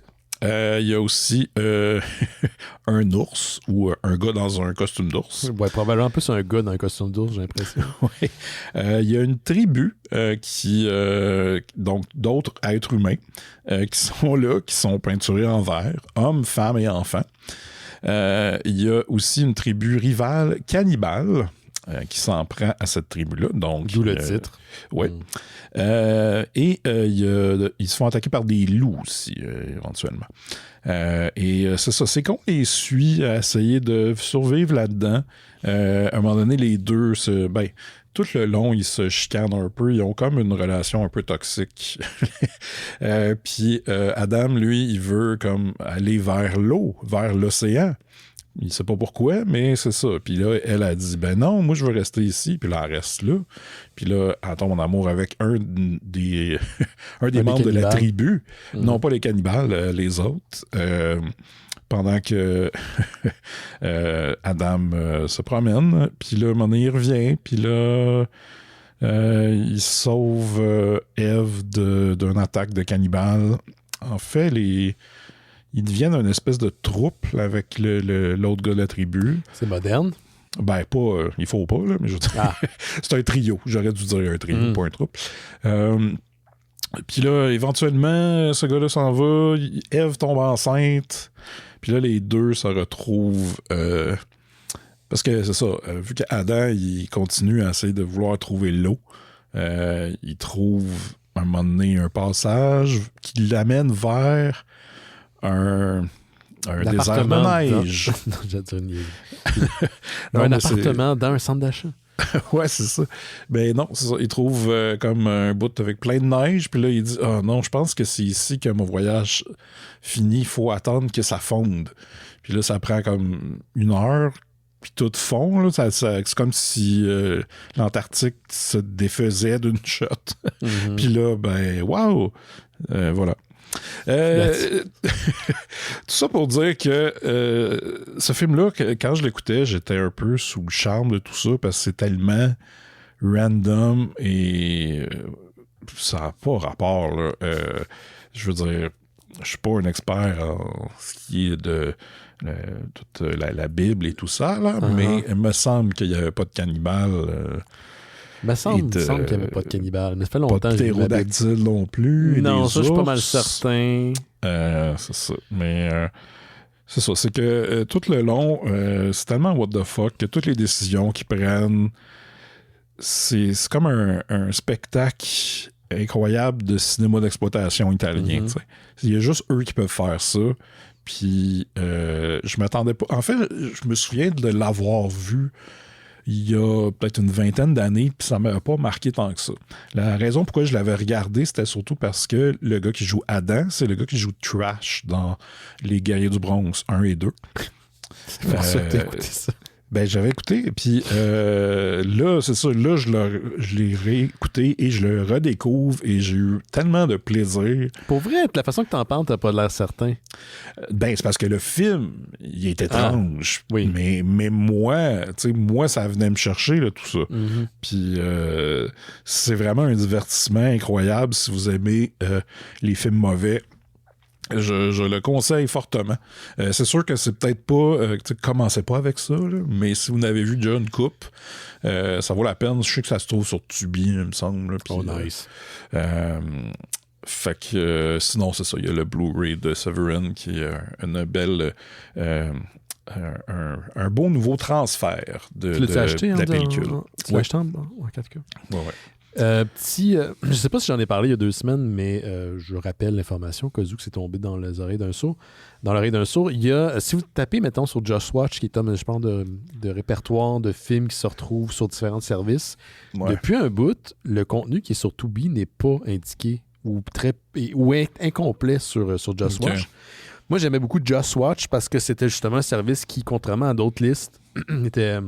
Il y a aussi un ours ou un gars dans un costume d'ours. Ouais, probablement plus un gars dans un costume d'ours, j'ai l'impression. Oui. Il y a une tribu donc d'autres êtres humains qui sont là, qui sont peinturés en vert, hommes, femmes et enfants. Il y a aussi une tribu rivale cannibale. Qui s'en prend à cette tribu-là. D'où le titre. Oui. Et ils se font attaquer par des loups aussi, éventuellement. Et c'est ça, c'est qu'on les suit à essayer de survivre là-dedans. À un moment donné, les deux tout le long, ils se chicanent un peu. Ils ont comme une relation un peu toxique. Puis Adam, lui, il veut comme aller vers l'eau, vers l'océan. Il sait pas pourquoi, mais c'est ça. Puis là, elle a dit, ben non, moi, je veux rester ici. Puis là, elle reste là. Puis là, elle tombe en amour avec un des membres de la tribu. Non pas les cannibales, les autres. Pendant que Adam se promène. Puis là, un moment donné, il revient. Puis là, il sauve Ève d'une attaque de cannibales. En fait, ils deviennent une espèce de troupe avec l'autre gars de la tribu. C'est moderne? Ben, pas... il faut pas, là, mais je veux dire... c'est un trio. J'aurais dû dire un trio, pas un troupe. Puis là, éventuellement, ce gars-là s'en va. Ève tombe enceinte. Puis là, les deux se retrouvent... parce que c'est ça, vu qu'Adam, il continue à essayer de vouloir trouver l'eau, il trouve, à un moment donné, un passage qui l'amène vers... un désert de neige. Non, j'ai dit un appartement dans un centre d'achat. Ouais, c'est ça. Ben non, c'est ça. Il trouve comme un bout avec plein de neige, puis là, il dit « Ah non, je pense que c'est ici que mon voyage finit. Il faut attendre que ça fonde. » Puis là, ça prend comme 1 heure, puis tout fond. Là, c'est comme si l'Antarctique se défaisait d'une shot. Puis là, ben, wow! Voilà. Tout ça pour dire que ce film-là, quand je l'écoutais, j'étais un peu sous le charme de tout ça parce que c'est tellement random et ça n'a pas rapport. Là. Je veux dire, je suis pas un expert en ce qui est de toute la Bible et tout ça, là, mais il me semble qu'il n'y avait pas de cannibales. Il me semble qu'il n'y avait pas de cannibales. Mais ça fait longtemps pas de ptérodactyles non plus. Non, ça, je suis pas mal certain. C'est ça. Mais c'est ça. C'est que tout le long, c'est tellement what the fuck que toutes les décisions qu'ils prennent, c'est comme un spectacle incroyable de cinéma d'exploitation italien. Il y a juste eux qui peuvent faire ça. Puis je m'attendais pas. En fait, je me souviens de l'avoir vu il y a peut-être une vingtaine d'années, puis ça ne m'avait pas marqué tant que ça. La raison pourquoi je l'avais regardé, c'était surtout parce que le gars qui joue Adam, c'est le gars qui joue Trash dans Les Guerriers du Bronze 1 et 2. C'est pour ça que t'as écouté ça. Ben, j'avais écouté, puis là, c'est ça, là, je l'ai réécouté et je le redécouvre et j'ai eu tellement de plaisir. Pour vrai, la façon que t'en parles, t'as pas l'air certain. Ben, c'est parce que le film, il est étrange. Oui. Mais moi, tu sais, moi, ça venait me chercher, là, tout ça. Puis c'est vraiment un divertissement incroyable si vous aimez les films mauvais. Je le conseille fortement. C'est sûr que c'est peut-être pas... commencez pas avec ça, là, mais si vous n'avez vu John Coupe, ça vaut la peine. Je sais que ça se trouve sur Tubi, il me semble. Là, pis, nice. Fait que sinon, c'est ça. Il y a le Blu-ray de Severin qui est une belle... un beau nouveau transfert de la pellicule. Tu l'as acheté en 4K? Ouais. Je sais pas si j'en ai parlé il y a 2 semaines, mais je rappelle l'information, cas où que c'est tombé dans les oreilles d'un sourd. Dans l'oreille d'un sourd, il y a, si vous tapez, mettons, sur Just Watch, qui est comme, je pense, de répertoire de films qui se retrouvent sur différents services, depuis un bout, le contenu qui est sur Tubi n'est pas indiqué ou est incomplet sur Just Watch. Moi, j'aimais beaucoup Just Watch parce que c'était justement un service qui, contrairement à d'autres listes, était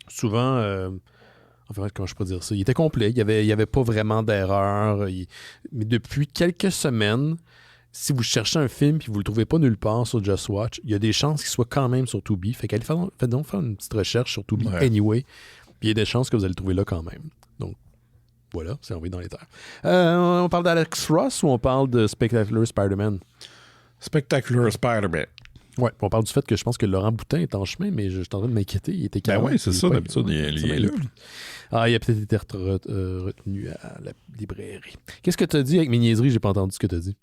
souvent... Enfin, comment je peux dire ça? Il était complet. Il y avait pas vraiment d'erreur. Mais depuis quelques semaines, si vous cherchez un film et vous le trouvez pas nulle part sur Just Watch, il y a des chances qu'il soit quand même sur Tubi. Faites donc faire une petite recherche sur Tubi anyway. Puis il y a des chances que vous allez le trouver là quand même. Donc, voilà, c'est envoyé dans les terres. On parle d'Alex Ross ou on parle de Spectacular Spider-Man? Spectacular Spider-Man. Ouais, on parle du fait que je pense que Laurent Boutin est en chemin, mais je suis en train de m'inquiéter. Il était Ben oui, c'est ça, d'habitude, il est là. Il a peut-être été retenu à la librairie. Qu'est-ce que tu as dit avec mes niaiseries? J'ai pas entendu ce que tu as dit.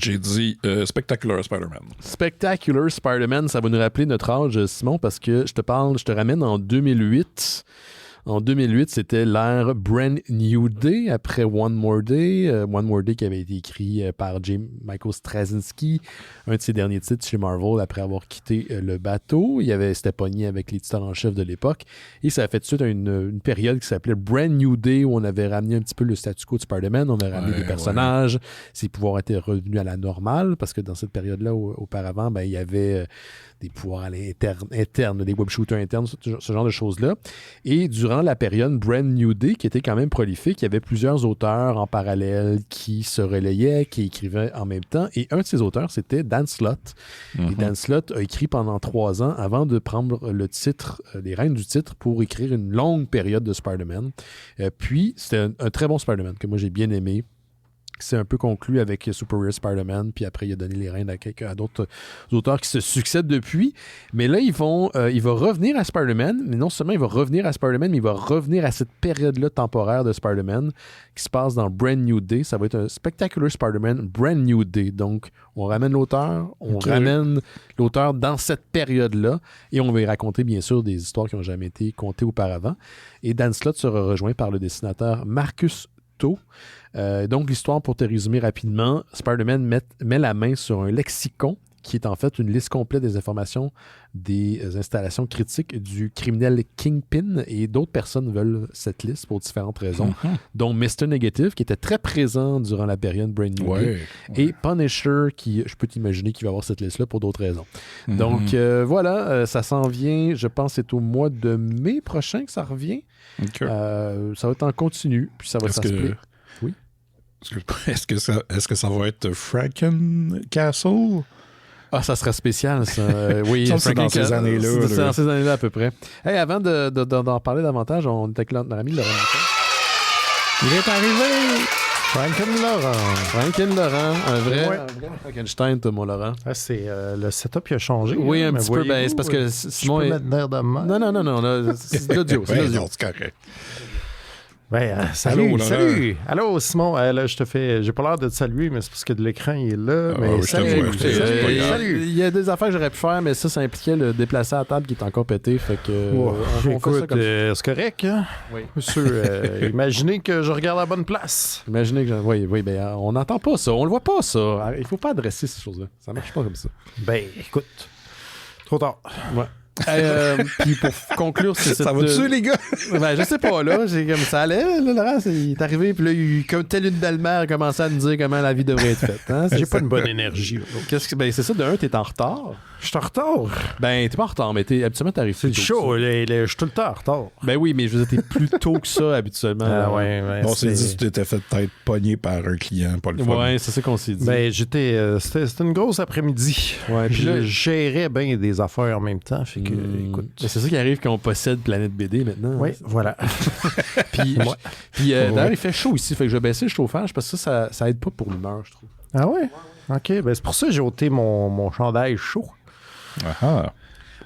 J'ai dit Spectacular Spider-Man. Spectacular Spider-Man, ça va nous rappeler notre âge, Simon, parce que je te ramène en 2008. En 2008, c'était l'ère Brand New Day, après One More Day. One More Day qui avait été écrit par Michael Straczynski, un de ses derniers titres chez Marvel après avoir quitté le bateau. C'était pogné avec l'éditeur en chef de l'époque. Et ça a fait tout de suite une période qui s'appelait Brand New Day, où on avait ramené un petit peu le statu quo de Spider-Man. On avait ramené des personnages. Ses pouvoirs étaient revenus à la normale, parce que dans cette période-là, auparavant, il y avait... des pouvoirs internes, des web shooters internes, ce genre de choses-là. Et durant la période Brand New Day, qui était quand même prolifique, il y avait plusieurs auteurs en parallèle qui se relayaient, qui écrivaient en même temps. Et un de ces auteurs, c'était Dan Slott. Et Dan Slott a écrit pendant 3 ans avant de prendre le titre, les rênes du titre, pour écrire une longue période de Spider-Man. Puis, c'était un très bon Spider-Man que moi j'ai bien aimé. C'est un peu conclu avec Superior Spider-Man, puis après, il a donné les rênes à d'autres auteurs qui se succèdent depuis. Mais là, il va revenir à Spider-Man, mais non seulement il va revenir à Spider-Man, mais il va revenir à cette période-là temporaire de Spider-Man qui se passe dans Brand New Day. Ça va être un Spectacular Spider-Man Brand New Day. Donc, on ramène l'auteur, ramène l'auteur dans cette période-là, et on va y raconter, bien sûr, des histoires qui n'ont jamais été contées auparavant. Et Dan Slott sera rejoint par le dessinateur Marcus To. Donc, l'histoire, pour te résumer rapidement, Spider-Man met la main sur un lexicon qui est en fait une liste complète des informations des installations critiques du criminel Kingpin, et d'autres personnes veulent cette liste pour différentes raisons, dont Mr. Negative, qui était très présent durant la période Brand New Day, et Punisher, qui, je peux t'imaginer, qui va avoir cette liste-là pour d'autres raisons. Donc, voilà, ça s'en vient, je pense que c'est au mois de mai prochain que ça revient. Ça va être en continu, puis ça va s'appeler. Oui. Est-ce que ça va être Franken Castle? Ah, ça serait spécial, ça. Oui, c'est dans ces années-là. C'est dans ces années-là, à peu près. Hey, avant d'en parler davantage, on était avec notre ami Laurent Boutin. Il est arrivé! Franken Laurent, un vrai Frankenstein, mon Laurent. Ah, c'est le setup qui a changé. Oui, un petit peu. Ben, c'est parce que Simon. Je peux mettre l'air de main. Non. Là, c'est l'audio. C'est correct. Salut. Allô, Simon. Là, j'ai pas l'air de te saluer, mais c'est parce que de l'écran, il est là. Mais salut. Il y a des affaires que j'aurais pu faire, mais ça impliquait le déplacer à la table qui est encore pété. Fait que. Écoute, c'est correct, hein? Oui. Imaginez que je regarde à la bonne place. Imaginez que. Oui, ben, on n'entend pas ça. On le voit pas, ça. Il faut pas adresser ces choses-là. Ça marche pas comme ça. Ben, écoute. Trop tard. Ouais. Puis pour conclure, c'est ça va-tu, les gars? Ben, je sais pas, là. J'ai comme ça allait, là, Laurent. Il est arrivé, puis là, comme telle une belle-mère, a commencé à nous dire comment la vie devrait être faite. Hein? J'ai pas une bonne énergie. Ben, c'est ça, de un, t'es en retard. Je suis en retard. Ben, t'es pas en retard, mais habituellement, t'arrives plus tôt. C'est chaud, je suis tout le temps en retard. Ben oui, mais je veux dire, t'es plus tôt que ça, habituellement. Ah ouais. On s'est dit que tu t'étais fait peut-être pogner par un client, pas le fun. Ouais, c'est ça qu'on s'est dit. Ben, c'était une grosse après-midi. Ouais, puis là, je gérais bien des affaires en même temps. Fait que, écoute. Ben, c'est ça qui arrive quand on possède Planète BD maintenant. Oui, voilà. Puis d'ailleurs, il fait chaud ici, fait que je vais baisser le chauffage parce que ça aide pas pour l'humeur, je trouve. Ah ouais? OK, ben c'est pour ça que j'ai ôté mon chandail chaud. Ah.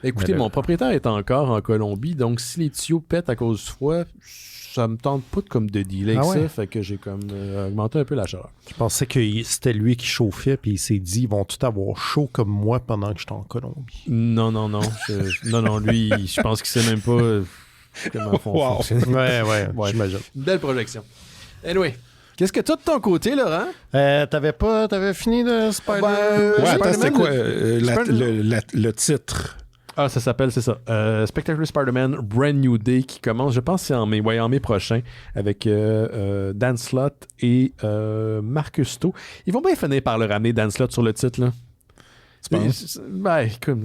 Écoutez, mon propriétaire est encore en Colombie, donc si les tuyaux pètent à cause du froid, ça me tente pas de dealer avec ça, fait que j'ai comme augmenté un peu la chaleur. Je pensais que c'était lui qui chauffait, puis il s'est dit, ils vont tout avoir chaud comme moi pendant que j'étais en Colombie. Non, lui, je pense qu'il sait même pas comment fonctionner. Ouais, j'imagine. Belle projection. Anyway. Qu'est-ce que tu as de ton côté, Laurent? T'avais fini de Spider-Man? C'était quoi le titre? Ah, ça s'appelle, c'est ça. Spectacular Spider-Man Brand New Day qui commence, je pense, c'est en mai prochain avec Dan Slott et Marcus To. Ils vont bien finir par le ramener, Dan Slott, sur le titre, là. Ben,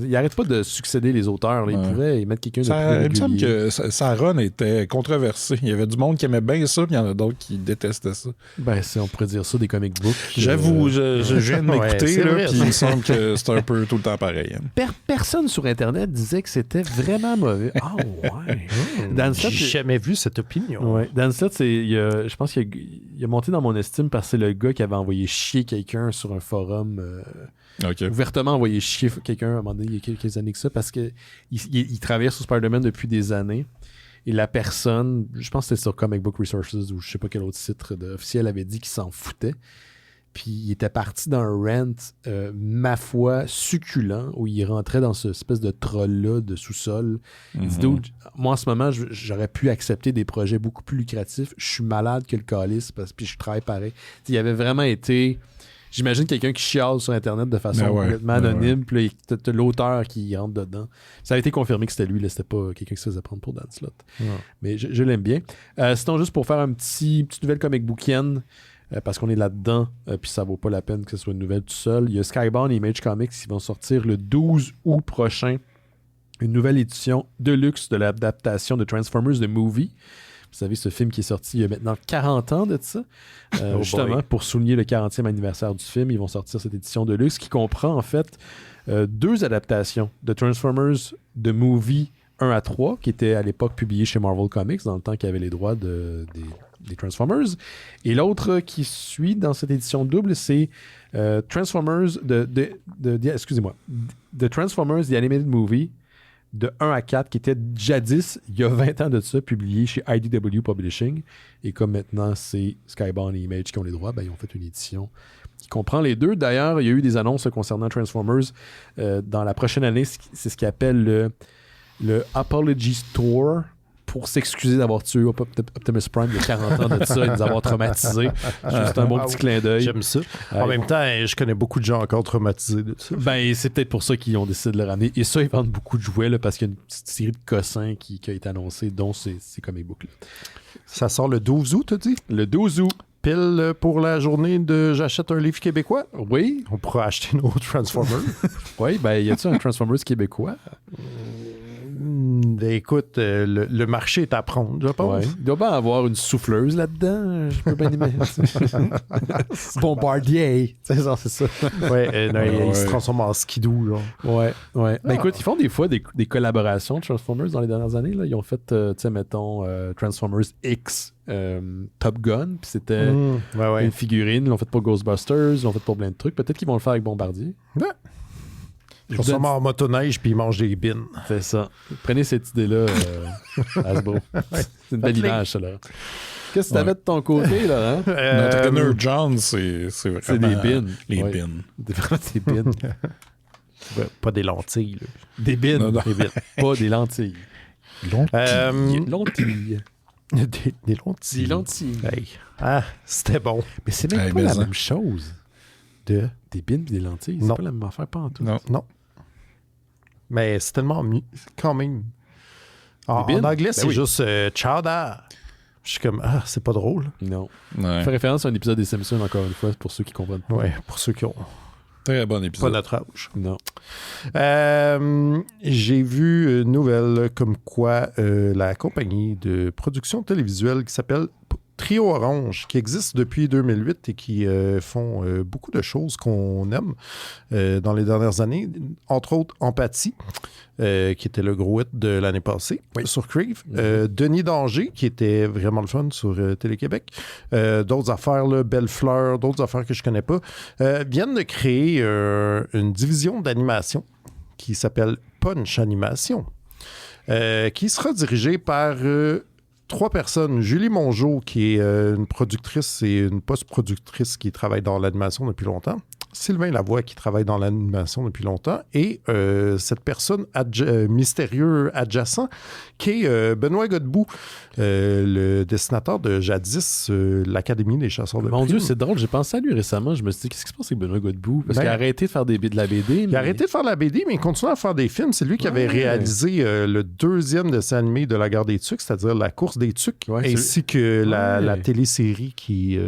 il arrête pas de succéder les auteurs. Là. Il pourrait y mettre quelqu'un de plus régulier. Il me semble que sa run était controversée. Il y avait du monde qui aimait bien ça, puis il y en a d'autres qui détestaient ça. Ben, on pourrait dire ça des comic books. J'avoue, je viens de m'écouter, puis il me semble que c'est un peu tout le temps pareil. Hein. Personne sur Internet disait que c'était vraiment mauvais. Ah ouais. Dan Slott, j'ai jamais vu cette opinion. Ouais. Dan Slott, je pense qu'il a monté dans mon estime parce que c'est le gars qui avait envoyé chier quelqu'un sur un forum... ouvertement envoyé chier quelqu'un à un moment donné, il y a quelques années que ça, parce qu'il travaillait sur Spider-Man depuis des années. Et la personne, je pense que c'était sur Comic Book Resources ou je sais pas quel autre site officiel, avait dit qu'il s'en foutait. Puis il était parti dans un rant, ma foi, succulent, où il rentrait dans cette espèce de troll-là de sous-sol. Il dit, dude, moi en ce moment, j'aurais pu accepter des projets beaucoup plus lucratifs. Je suis malade que le calice, puis je travaille pareil. T'sais, il avait vraiment été... J'imagine quelqu'un qui chiale sur Internet de façon complètement anonyme, puis là, t'as l'auteur qui rentre dedans. Ça a été confirmé que c'était lui, là, c'était pas quelqu'un qui se faisait prendre pour Dan Slott. Mais je l'aime bien. Sinon, juste pour faire une petite nouvelle comic bookienne, parce qu'on est là-dedans, puis ça vaut pas la peine que ce soit une nouvelle tout seul. Il y a Skybound et Image Comics qui vont sortir le 12 août prochain une nouvelle édition de luxe de l'adaptation de Transformers The Movie. Vous savez, ce film qui est sorti il y a maintenant 40 ans de ça. Justement, pour souligner le 40e anniversaire du film, ils vont sortir cette édition de luxe qui comprend en fait 2 adaptations de Transformers The Movie 1 à 3, qui étaient à l'époque publiées chez Marvel Comics, dans le temps qu'il y avait les droits des Transformers. Et l'autre qui suit dans cette édition double, c'est Transformers The Transformers The Animated Movie de 1 à 4, qui était jadis, il y a 20 ans de ça, publié chez IDW Publishing. Et comme maintenant, c'est Skybound et Image qui ont les droits, ben, ils ont fait une édition qui comprend les deux. D'ailleurs, il y a eu des annonces concernant Transformers. Dans la prochaine année, c'est ce qu'ils appellent le Apology Store, pour s'excuser d'avoir tué Optimus Prime il y a 40 ans de ça et de nous avoir traumatisés. C'est un bon petit clin d'œil. J'aime ça. En même temps, je connais beaucoup de gens encore traumatisés de ça. Ben, c'est peut-être pour ça qu'ils ont décidé de le ramener. Et ça, ils vendent beaucoup de jouets là, parce qu'il y a une petite série de cossins qui a été annoncée, dont ces comic books-là. Ça sort le 12 août, t'as dit? Le 12 août. Pile pour la journée de J'achète un livre québécois? Oui. On pourra acheter nos Transformers. Oui, ben, y a-t-il un Transformers québécois? Écoute, le marché est à prendre, je pense. Ouais. Il doit bien avoir une souffleuse là-dedans. Je peux bien imaginer. Bombardier. C'est ça. Ouais, il se transforme en skidoo. Genre. Ouais. Ben écoute, ils font des fois des collaborations de Transformers dans les dernières années. Là. Ils ont fait, tu sais, mettons, Transformers X Top Gun. Puis c'était une figurine. Ils l'ont fait pour Ghostbusters. Ils l'ont fait pour plein de trucs. Peut-être qu'ils vont le faire avec Bombardier. Ouais. Ils sont en motoneige puis ils mangent des bines. C'est ça. Prenez cette idée-là, Hasbro. C'est une belle image, ça, là. Qu'est-ce que tu avais de ton côté, là? Hein? Notre Gunner John, c'est vraiment... C'est des bines. Les bines. Vraiment des bines. Pas des lentilles. Là. Des bines. Non. Des bines. Pas des lentilles. Lentilles. Des lentilles. Des lentilles. Hey. Ah, c'était bon. Mais c'est même pas la même chose. Des bines et des lentilles. C'est pas la même affaire, pas en tout. Non. Mais c'est tellement mieux, quand même. En anglais, c'est juste chowder. Je suis comme, c'est pas drôle. Non. Ouais. Fait référence à un épisode des Simpsons, encore une fois, pour ceux qui comprennent pas. Ouais, pour ceux qui ont. Très bon épisode. Pas notre âge. Non. J'ai vu une nouvelle comme quoi la compagnie de production télévisuelle qui s'appelle Trio Orange, qui existe depuis 2008 et qui font beaucoup de choses qu'on aime dans les dernières années, entre autres Empathie, qui était le gros hit de l'année passée sur Crave. Denis Danger, qui était vraiment le fun sur Télé-Québec. D'autres affaires, là, Belle Fleur, d'autres affaires que je connais pas, viennent de créer une division d'animation qui s'appelle Punch Animation, qui sera dirigée par... 3 personnes. Julie Mongeau, qui est une productrice et une post-productrice qui travaille dans l'animation depuis longtemps. Sylvain Lavoie, qui travaille dans l'animation depuis longtemps. Et cette personne mystérieux adjacent, qui est Benoît Godbout, le dessinateur de jadis l'Académie des chasseurs de Mon primes. Dieu, c'est drôle. J'ai pensé à lui récemment. Je me suis dit, qu'est-ce qui se passe avec Benoît Godbout? Parce qu'il a arrêté de faire de la BD. Il a arrêté de faire de la BD, mais il continue à faire des films. C'est lui qui avait réalisé le 2e dessin animé de la Guerre des Tucs, c'est-à-dire La Course des Tucs, ainsi que la télésérie qui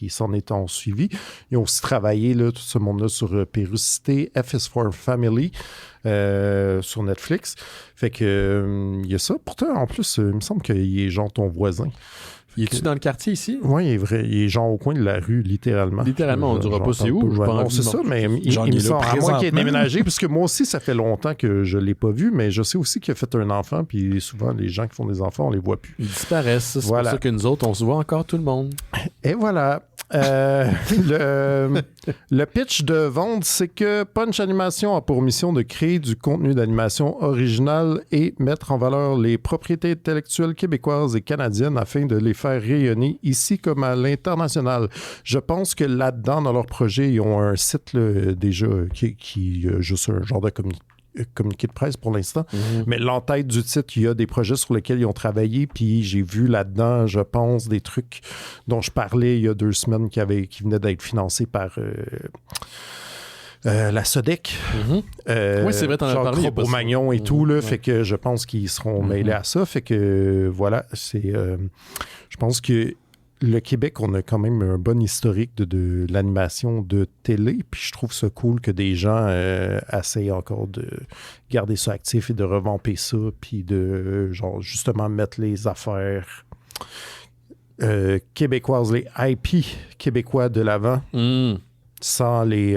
s'en est en suivi. Ils ont aussi travaillé, là, tout ce monde-là, sur Pérusité, F is for Family, sur Netflix. Fait que il y a ça. Pourtant, en plus, il me semble qu'il est genre ton voisin. Il est-tu dans le quartier ici? Oui, il est vrai. Il est genre au coin de la rue, littéralement. Littéralement, on ne dira pas c'est où. Non, c'est ça, mais il me semble, à moins qu'il ait déménagé, parce que moi aussi, ça fait longtemps que je ne l'ai pas vu, mais je sais aussi qu'il a fait un enfant, puis souvent, les gens qui font des enfants, on ne les voit plus. Ils disparaissent. C'est pour ça que nous autres, on se voit encore tout le monde. Et voilà. Le pitch de vente, c'est que Punch Animation a pour mission de créer du contenu d'animation original et mettre en valeur les propriétés intellectuelles québécoises et canadiennes afin de les faire rayonner ici comme à l'international. Je pense que là-dedans, dans leur projet, ils ont un site là, déjà qui juste un genre de communiqué de presse pour l'instant. Mais l'entête du titre, il y a des projets sur lesquels ils ont travaillé, puis j'ai vu là-dedans, je pense, des trucs dont je parlais il y a 2 semaines qui venaient d'être financés par la SODEC. Oui, c'est vrai, t'en as parlé. Genre Magnon et tout, là, fait que je pense qu'ils seront mêlés à ça. Fait que, voilà, c'est... je pense que le Québec, on a quand même un bon historique de l'animation de télé, puis je trouve ça cool que des gens essayent encore de garder ça actif et de revamper ça, puis de, genre, justement mettre les affaires québécoises, les IP québécois de l'avant. Sans les...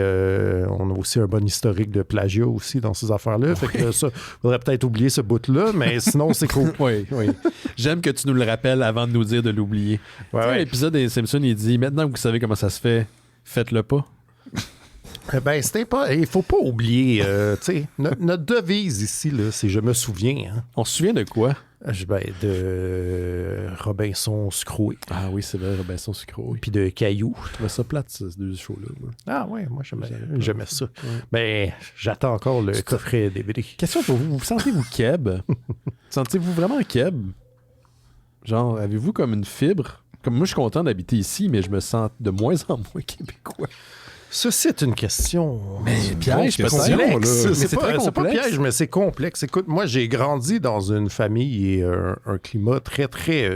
on a aussi un bon historique de plagiat aussi dans ces affaires-là. Fait que ça, faudrait peut-être oublier ce bout-là, mais sinon, c'est cool. Oui. J'aime que tu nous le rappelles avant de nous dire de l'oublier. L'épisode des Simpsons, il dit « Maintenant que vous savez comment ça se fait, faites-le pas. » Ben, il faut pas oublier, tu sais, notre devise ici, là, c'est « Je me souviens hein. ». On se souvient de quoi? De Robinson Sucroé. Ah oui, c'est vrai, Robinson Sucroé. Puis de Caillou. Je trouvais ça plate, ces 2 shows-là. Moi. Ah ouais, moi j'aimais ça. Ben, j'attends encore le coffret DVD. Question pour vous, vous sentez-vous keb? Sentez-vous vraiment keb? Genre, avez-vous comme une fibre? Comme moi, je suis content d'habiter ici, mais je me sens de moins en moins québécois. Ceci est une question. Mais piège, peut-être. C'est pas piège, mais c'est complexe. Écoute, moi, j'ai grandi dans une famille et un climat très, très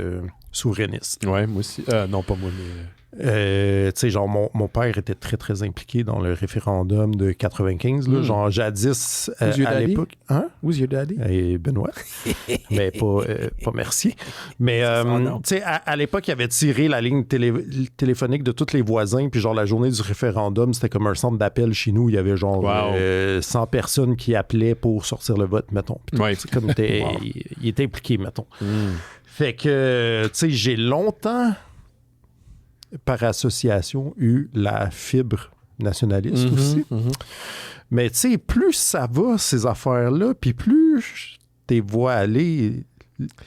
souverainiste. Ouais, moi aussi. Non, pas moi, mais Tu sais, genre, mon père était très, très impliqué dans le référendum de 95. Là, genre, jadis, à l'époque... Hein? Who's your daddy? Et Benoît. Mais pas merci. Mais, tu sais, à l'époque, il avait tiré la ligne téléphonique de tous les voisins. Puis, genre, la journée du référendum, c'était comme un centre d'appel chez nous. Il y avait, genre, 100 personnes qui appelaient pour sortir le vote, mettons. Puis, comme il était impliqué, mettons. Fait que, tu sais, j'ai longtemps... par association, eu la fibre nationaliste aussi. Mais tu sais, plus ça va, ces affaires-là, puis plus t'es vois aller,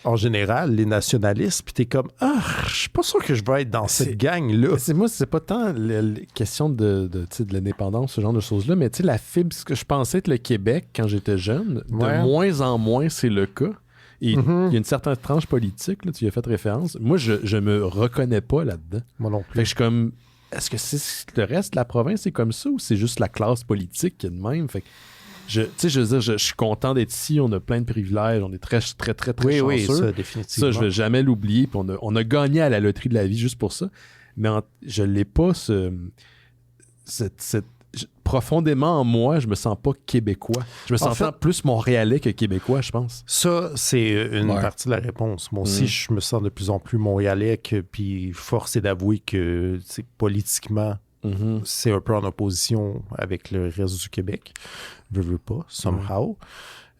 en général, les nationalistes, puis t'es comme, je suis pas sûr que je vais être dans cette gang-là. Moi, c'est pas tant la question de l'indépendance, ce genre de choses-là, mais tu sais, la fibre, ce que je pensais être le Québec quand j'étais jeune, de moins en moins, c'est le cas. Et il y a une certaine tranche politique, là, tu y as fait référence. Moi, je me reconnais pas là-dedans. Moi non plus. Fait que je suis comme, est-ce que le reste de la province est comme ça ou c'est juste la classe politique qui est de même? Fait que, je veux dire, je suis content d'être ici, on a plein de privilèges, on est très, très, très, très chanceux. Oui, ça, définitivement. Ça, je vais jamais l'oublier. Puis on a gagné à la loterie de la vie juste pour ça. Mais je l'ai pas, profondément en moi, je me sens pas québécois. Je me sens plus montréalais que québécois, je pense. Ça, c'est une partie de la réponse. Moi aussi, je me sens de plus en plus montréalais, puis force est d'avouer que politiquement, c'est un peu en opposition avec le reste du Québec. Veux pas, somehow.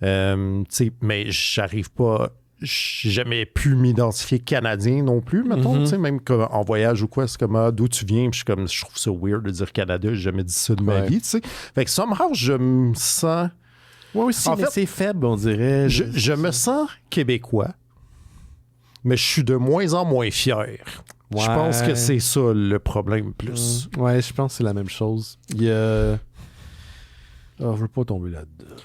Mais j'arrive pas... J'ai jamais pu m'identifier Canadien non plus, mettons, même en voyage ou quoi, c'est comme d'où tu viens, puis je trouve ça weird de dire Canada, j'ai jamais dit ça de ma vie, tu sais. Fait que somehow, je me sens... Oui, aussi, en fait, c'est faible, on dirait. Je me sens québécois, mais je suis de moins en moins fier. Ouais. Je pense que c'est ça le problème plus. Ouais, je pense que c'est la même chose. Il y a... je veux pas tomber là-dedans.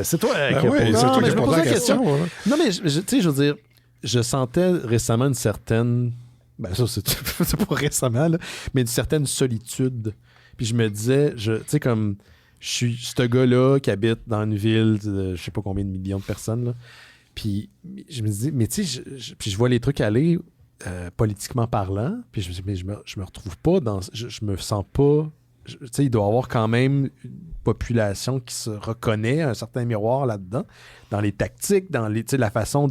C'est toi qui as posé la question. Non, mais tu sais, je veux dire, je sentais récemment une certaine... Ben ça, c'est pas récemment, là, mais une certaine solitude. Puis je me disais, tu sais, comme... Je suis ce gars-là qui habite dans une ville de je sais pas combien de millions de personnes, là. Puis je me dis, mais tu sais, puis je vois les trucs aller politiquement parlant, puis je me dis, mais je me retrouve pas dans... Je me sens pas... Tu sais, il doit y avoir quand même une population qui se reconnaît un certain miroir là-dedans, dans les tactiques, dans la façon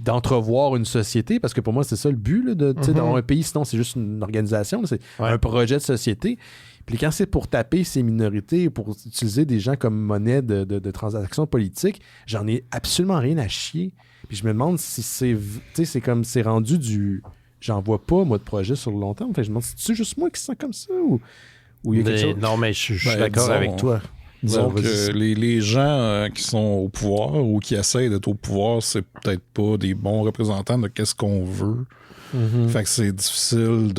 d'entrevoir une société, parce que pour moi, c'est ça le but là, d'avoir un pays, sinon c'est juste une organisation, là, c'est un projet de société. Puis quand c'est pour taper ces minorités, pour utiliser des gens comme monnaie de transactions politiques, j'en ai absolument rien à chier. Puis je me demande si c'est comme c'est rendu du... J'en vois pas, moi, de projet sur le long terme. Fait que je me demande, c'est-tu juste moi qui sens comme ça ou il y a quelque chose? Non, mais je suis d'accord avec toi. Disons que les gens qui sont au pouvoir ou qui essayent d'être au pouvoir, c'est peut-être pas des bons représentants de qu'est-ce qu'on veut. Fait que c'est difficile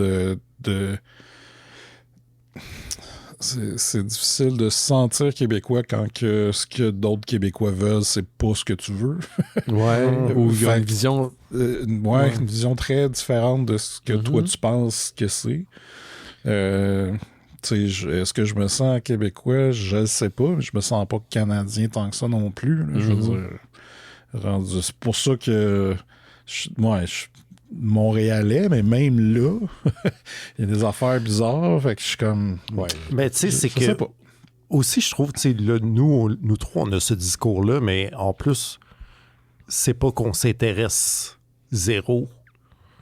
c'est difficile de se sentir québécois quand ce que d'autres Québécois veulent, c'est pas ce que tu veux. Ou il y a une vision... une vision très différente de ce que toi tu penses que c'est. Est-ce que je me sens québécois? Je le sais pas, mais je me sens pas canadien tant que ça non plus. Là, je veux dire, c'est pour ça que je suis montréalais, mais même là, il y a des affaires bizarres, fait que je suis comme... Mais tu sais, c'est que... Aussi, je trouve, tu sais, nous trois, on a ce discours-là, mais en plus, c'est pas qu'on s'intéresse zéro.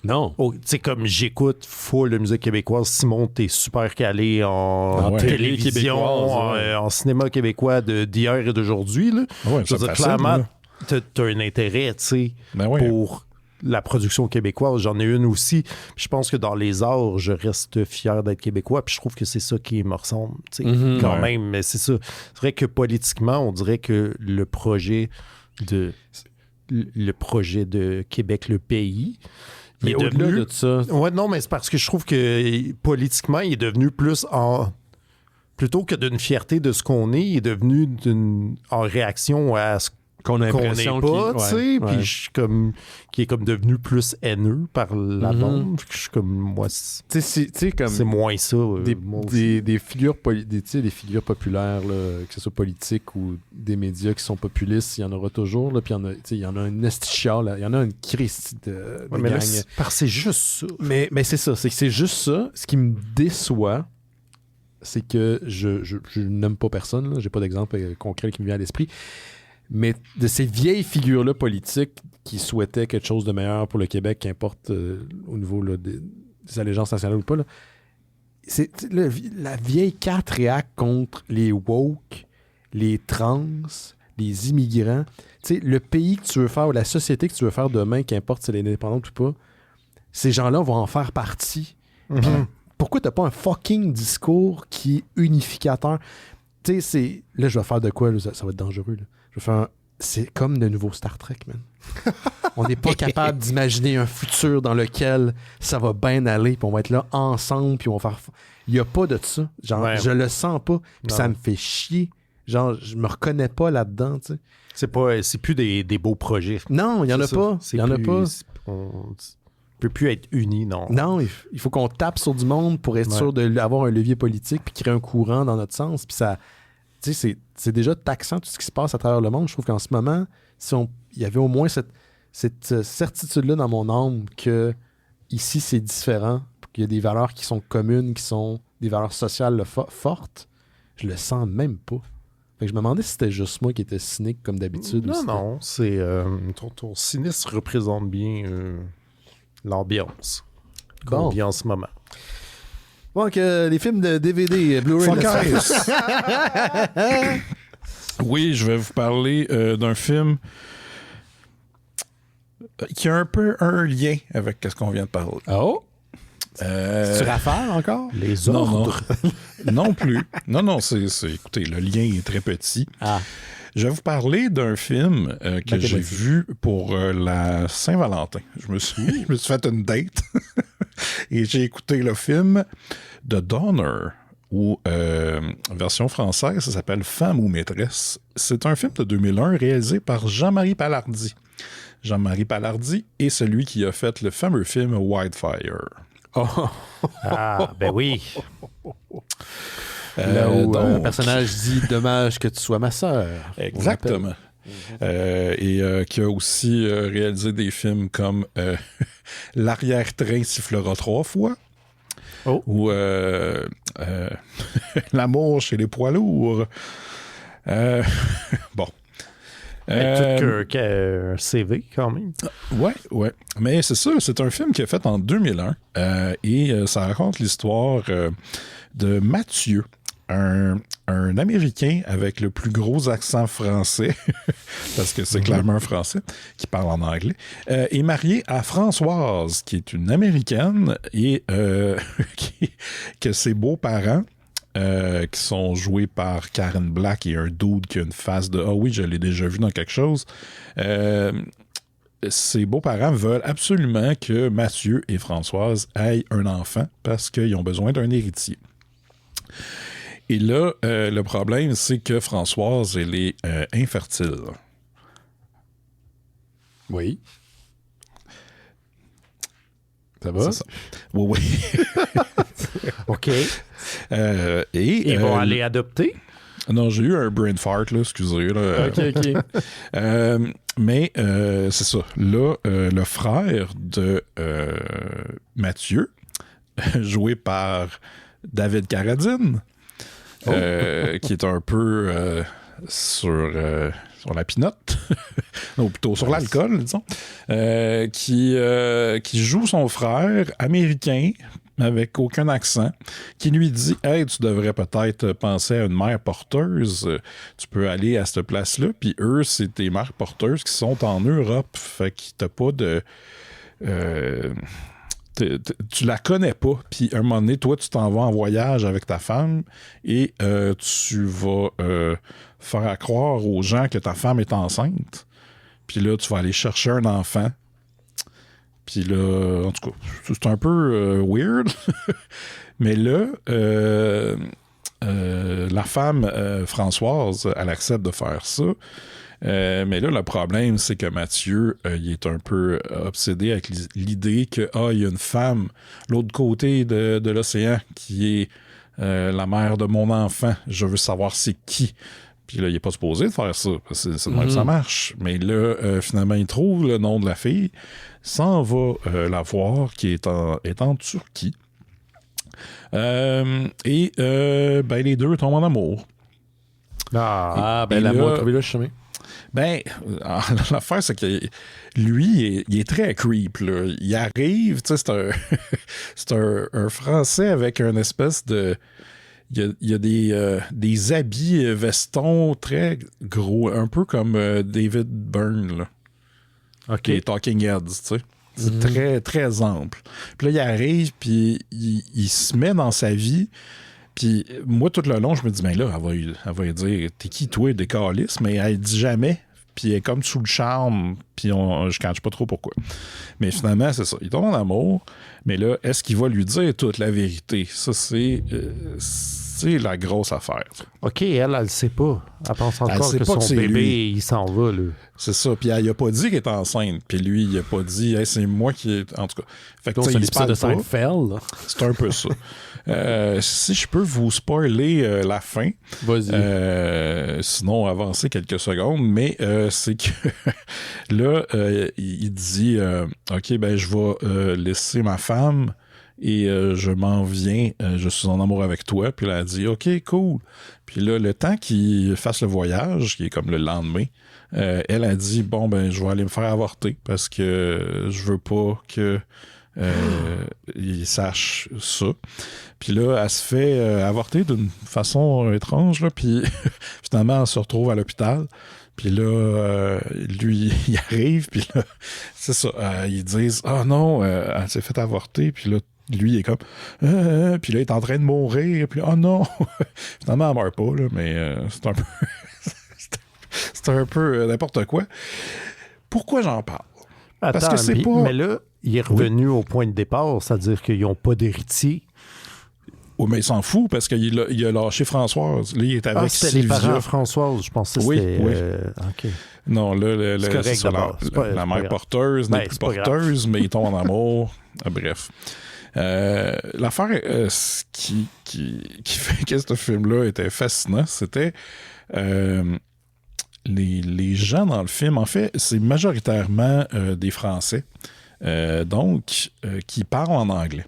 Non. Tu sais, comme j'écoute full de musique québécoise, Simon, t'es super calé en télévision, en cinéma québécois d'hier et d'aujourd'hui, là. Je veux dire, clairement, t'as un intérêt, tu sais, pour... la production québécoise, j'en ai une aussi. Puis je pense que dans les arts, je reste fier d'être québécois. Puis je trouve que c'est ça qui me ressemble, quand même. Mais c'est ça. C'est vrai que politiquement, on dirait que le projet de Québec, le pays, il est au-delà de ça. Ouais, non, mais c'est parce que je trouve que politiquement, il est devenu plus plutôt que d'une fierté de ce qu'on est, il est devenu en réaction qu'on a l'impression pas, tu sais, puis je suis comme qui est comme devenu plus haineux par la bande. Je suis comme moi, tu sais comme c'est moins ça. Des figures des figures populaires là, que ce soit politique ou des médias qui sont populistes, il y en aura toujours là, puis il y en a un estichial, il y en a une crise de mais gang. Là, c'est juste ça. Mais c'est ça, c'est juste ça. Ce qui me déçoit, c'est que je n'aime pas personne, là. J'ai pas d'exemple concret qui me vient à l'esprit. Mais de ces vieilles figures-là politiques qui souhaitaient quelque chose de meilleur pour le Québec, qu'importe au niveau là, des allégeances nationales ou pas, là, c'est la vieille carte réac contre les woke, les trans, les immigrants. T'sais, le pays que tu veux faire ou la société que tu veux faire demain, qu'importe si elle est indépendante ou pas, ces gens-là vont en faire partie. Pourquoi t'as pas un fucking discours qui est unificateur? Tu sais, là, je vais faire de quoi? Là, ça va être dangereux. Là. C'est comme le nouveau Star Trek, man. On n'est pas capable d'imaginer un futur dans lequel ça va bien aller, puis on va être là ensemble, puis on va faire... Il n'y a pas de ça. Genre, je le sens pas, puis ça me fait chier. Genre, je me reconnais pas là-dedans, tu sais. C'est plus des beaux projets. Non, il n'y en a pas. Il y en a pas. On peut plus être unis, non. Non, il faut qu'on tape sur du monde pour être sûr d'avoir un levier politique puis créer un courant dans notre sens. Puis ça... Tu sais, c'est déjà taxant tout ce qui se passe à travers le monde. Je trouve qu'en ce moment, il y avait au moins cette certitude-là dans mon âme que ici, c'est différent, qu'il y a des valeurs qui sont communes, qui sont des valeurs sociales fortes. Je le sens même pas. Fait que je me demandais si c'était juste moi qui étais cynique comme d'habitude. Non, c'est... ton cynisme représente bien l'ambiance qu'on vit en ce moment. Donc, les films de DVD, Blu-ray... Oui, je vais vous parler d'un film qui a un peu un lien avec ce qu'on vient de parler. Oh! Tu rafales encore? Les ordres? Non plus. Non, écoutez, le lien est très petit. Je vais vous parler d'un film que j'ai vu pour la Saint-Valentin. Je me suis fait une date et j'ai écouté le film The Donor, ou version française, ça s'appelle Femme ou maîtresse. C'est un film de 2001 réalisé par Jean-Marie Palardy. Jean-Marie Palardy est celui qui a fait le fameux film Wildfire. Ben oui. Là où un personnage dit « Dommage que tu sois ma sœur ». Exactement. Et qui a aussi réalisé des films comme L'arrière-train sifflera 3 fois ou L'amour chez les poids lourds. Bon. Tout un CV quand même. Ouais. Mais c'est ça, c'est un film qui est fait en 2001 et ça raconte l'histoire de Mathieu, un Américain avec le plus gros accent français, parce que c'est clairement un Français qui parle en anglais, est marié à Françoise, qui est une Américaine et que ses beaux-parents, qui sont joués par Karen Black et un dude qui a une face de « Ah oui, je l'ai déjà vu dans quelque chose ». Ses beaux-parents veulent absolument que Mathieu et Françoise aient un enfant parce qu'ils ont besoin d'un héritier. Et là, le problème, c'est que Françoise, elle est infertile. Oui. Ça va? C'est ça. Oui. OK. Ils vont aller adopter? Non, j'ai eu un brain fart, là, excusez. Là. OK. Mais c'est ça. Là, le frère de Mathieu, joué par David Carradine, qui est un peu sur la pinotte, ou plutôt sur l'alcool, disons, qui joue son frère américain avec aucun accent, qui lui dit « Hey, tu devrais peut-être penser à une mère porteuse, tu peux aller à cette place-là. » Puis eux, c'est des mères porteuses qui sont en Europe, fait que t'as pas de... tu la connais pas, puis à un moment donné, toi, tu t'en vas en voyage avec ta femme et tu vas faire croire aux gens que ta femme est enceinte, puis là, tu vas aller chercher un enfant. Puis là, en tout cas, c'est un peu weird. Mais là, la femme, Françoise, elle accepte de faire ça. Mais là, le problème, c'est que Mathieu, il est un peu obsédé avec l'idée que il y a une femme l'autre côté de l'océan qui est la mère de mon enfant. Je veux savoir c'est qui. Puis là, il n'est pas supposé de faire ça. Parce que c'est de même que ça marche. Mais là, finalement, il trouve le nom de la fille, s'en va la voir, qui est en Turquie. Les deux tombent en amour. Ben l'amour a trouvé le chemin. Ben, l'affaire, c'est que lui, il est très creep, là. Il arrive, tu sais, c'est un Français avec une espèce de... Il y a des habits vestons très gros, un peu comme David Byrne, là. OK. Les Talking Heads, tu sais. C'est très, très ample. Puis là, il arrive, puis il se met dans sa vie. Puis moi, tout le long, je me dis, ben là, elle va lui dire, t'es qui, toi, des calices? Mais elle dit jamais. Puis elle est comme sous le charme. Puis je ne cache pas trop pourquoi. Mais finalement, c'est ça. Il tombe en amour. Mais là, est-ce qu'il va lui dire toute la vérité? Ça, c'est la grosse affaire. OK, elle le sait pas. Elle pense encore sait que pas son que bébé, il s'en va, là. C'est ça. Puis elle a pas dit qu'elle est enceinte. Puis lui, il a pas dit, hey, c'est moi qui est. En tout cas. Fait que c'est l'épisode de Seinfeld. C'est un peu ça. Si je peux vous spoiler la fin. Vas-y. Sinon, avancer quelques secondes. Mais c'est que là, il dit OK, ben je vais laisser ma femme et je m'en viens. Je suis en amour avec toi. Puis là, elle dit OK, cool. Puis là, le temps qu'il fasse le voyage, qui est comme le lendemain, elle a dit bon, ben je vais aller me faire avorter parce que je veux pas que il sache ça. Puis là, elle se fait avorter d'une façon étrange, là, puis finalement, elle se retrouve à l'hôpital. Puis là, lui, il arrive, puis là, c'est ça, ils disent « Ah non, elle s'est fait avorter », puis là, lui, il est comme puis là, il est en train de mourir, puis « Oh non! » Finalement, elle meurt pas, là, mais c'est un peu... c'est un peu n'importe quoi. Pourquoi j'en parle? Attends, parce que c'est pas... Mais là, il est revenu au point de départ, c'est-à-dire qu'ils n'ont pas d'héritier. Oui, mais il s'en fout parce qu'il a lâché Françoise. Là, il est avec c'était les parents de Françoise, je pensais que c'était... Oui. OK. Non, là, c'est correct d'abord. La mère porteuse n'est plus porteuse, mais ils tombent en amour. Bref. L'affaire qui fait que ce film-là était fascinant, c'était... les gens dans le film, en fait, c'est majoritairement des Français, donc qui parlent en anglais.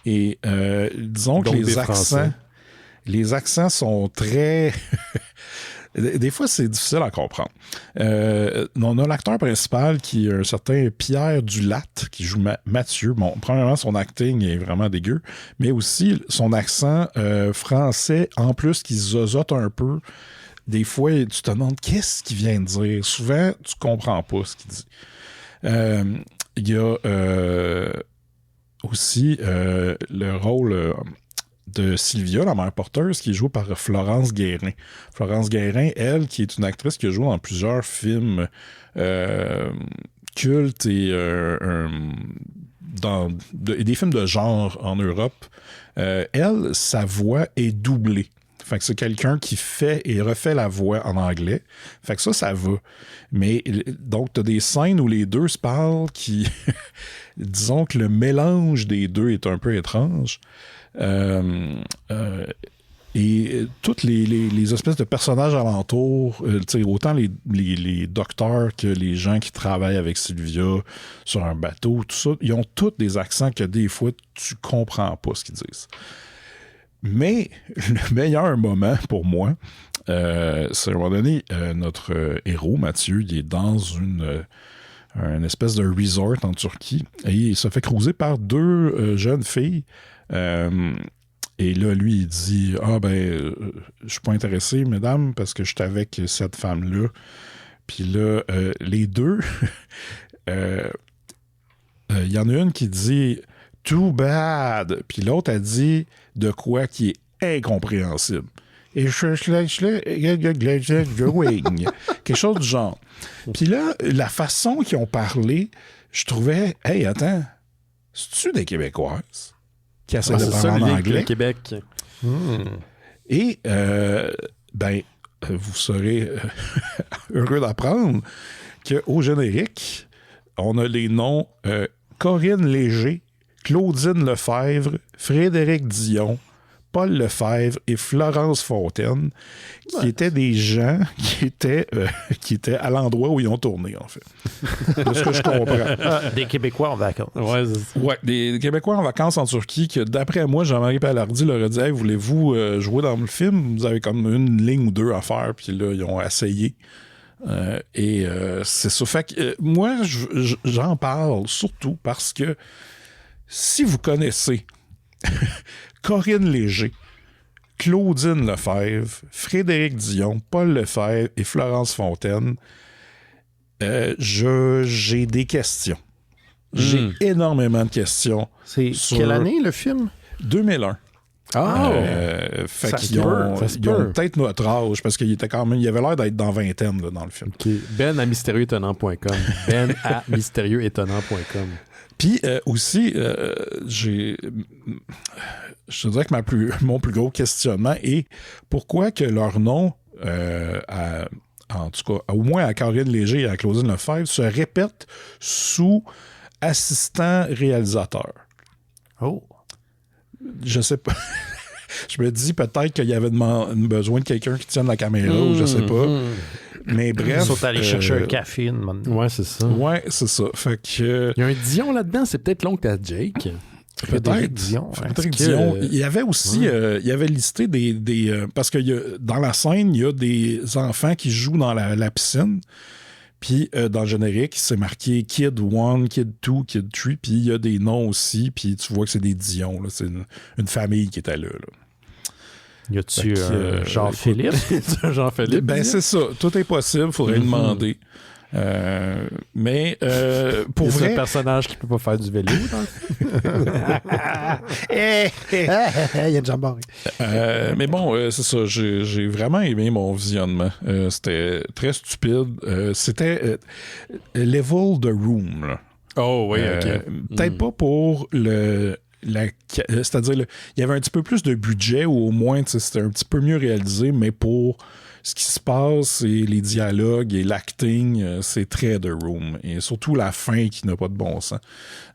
Et disons donc que les accents sont très... Des fois, c'est difficile à comprendre. On a l'acteur principal qui est un certain Pierre Dulatte qui joue Mathieu. Bon, premièrement, son acting est vraiment dégueu, mais aussi son accent français, en plus, qui zozote un peu. Des fois, tu te demandes qu'est-ce qu'il vient de dire. Souvent, tu comprends pas ce qu'il dit. Il y a aussi le rôle de Sylvia, la mère porteuse, qui est jouée par Florence Guérin. Florence Guérin, elle, qui est une actrice qui a joué dans plusieurs films cultes et des films de genre en Europe. Elle, sa voix est doublée. Fait que c'est quelqu'un qui fait et refait la voix en anglais. Fait que ça va. Mais donc, t'as des scènes où les deux se parlent qui... disons que le mélange des deux est un peu étrange. Et toutes les espèces de personnages alentours, autant les docteurs que les gens qui travaillent avec Sylvia sur un bateau, tout ça, ils ont tous des accents que des fois, tu comprends pas ce qu'ils disent. Mais le meilleur moment pour moi, c'est à un moment donné, notre héros, Mathieu, il est dans une espèce de resort en Turquie et il se fait cruiser par deux jeunes filles. Et là, lui, il dit « Ah, je suis pas intéressé, mesdames, parce que je suis avec cette femme-là. » Puis là, les deux, il y en a une qui dit « Too bad », puis l'autre a dit de quoi qui est incompréhensible. Et quelque chose du genre. Puis là, la façon qu'ils ont parlé, je trouvais « Hey, attends, c'est-tu des Québécoises? » qui essaie de parler en anglais. Québec. Et, vous serez heureux d'apprendre qu'au générique, on a les noms Corinne Léger, Claudine Lefebvre, Frédéric Dion, Paul Lefebvre et Florence Fontaine, qui étaient des gens qui étaient à l'endroit où ils ont tourné, en fait. De ce que je comprends. Des Québécois en vacances. Ouais, des Québécois en vacances en Turquie, que d'après moi, Jean-Marie Palardy leur a dit hey, voulez-vous jouer dans le film? Vous avez comme une ligne ou deux à faire, puis là, ils ont essayé. C'est ça. Fait que moi, j'en parle surtout parce que si vous connaissez Corinne Léger, Claudine Lefebvre, Frédéric Dion, Paul Lefebvre et Florence Fontaine, j'ai des questions. J'ai énormément de questions. C'est quelle année le film? 2001. Fait qu'ils ont peut-être notre âge parce qu'il était quand même, il avait l'air d'être dans vingtaine là, dans le film. Okay. Ben à mystérieuxétonnant.com. Ben à mystérieuxétonnant.com. Puis aussi, je te dirais que mon plus gros questionnement est pourquoi que leur nom, en tout cas, au moins à Corinne Léger et à Claudine Lefebvre, se répète sous assistant réalisateur. Oh. Je sais pas. Je me dis peut-être qu'il y avait besoin de quelqu'un qui tienne la caméra ou je sais pas. Mais bref. Ils sont allés chercher un café. Ouais, c'est ça. Ouais, c'est ça. Fait que. Il y a un Dion là-dedans, c'est peut-être l'oncle à Jake. Peut-être Dion. Il y avait aussi, il y avait listé des parce que dans la scène, il y a des enfants qui jouent dans la piscine. Puis dans le générique, c'est marqué Kid 1, Kid 2, Kid 3, puis il y a des noms aussi, puis tu vois que c'est des Dion. Là. C'est une famille qui était là. Y a-tu Jean-Philippe? Jean-Philippe? Ben c'est ça. Tout est possible, faudrait demander. Mais pour vrai... C'est un personnage qui peut pas faire du vélo. Il y a de jambon. Mais bon, c'est ça. J'ai vraiment aimé mon visionnement. C'était très stupide. C'était level de room. Là. Oh oui, OK. Peut-être pas pour c'est-à-dire, il y avait un petit peu plus de budget ou au moins c'était un petit peu mieux réalisé, mais pour ce qui se passe et les dialogues et l'acting, c'est très The Room. Et surtout la fin qui n'a pas de bon sens.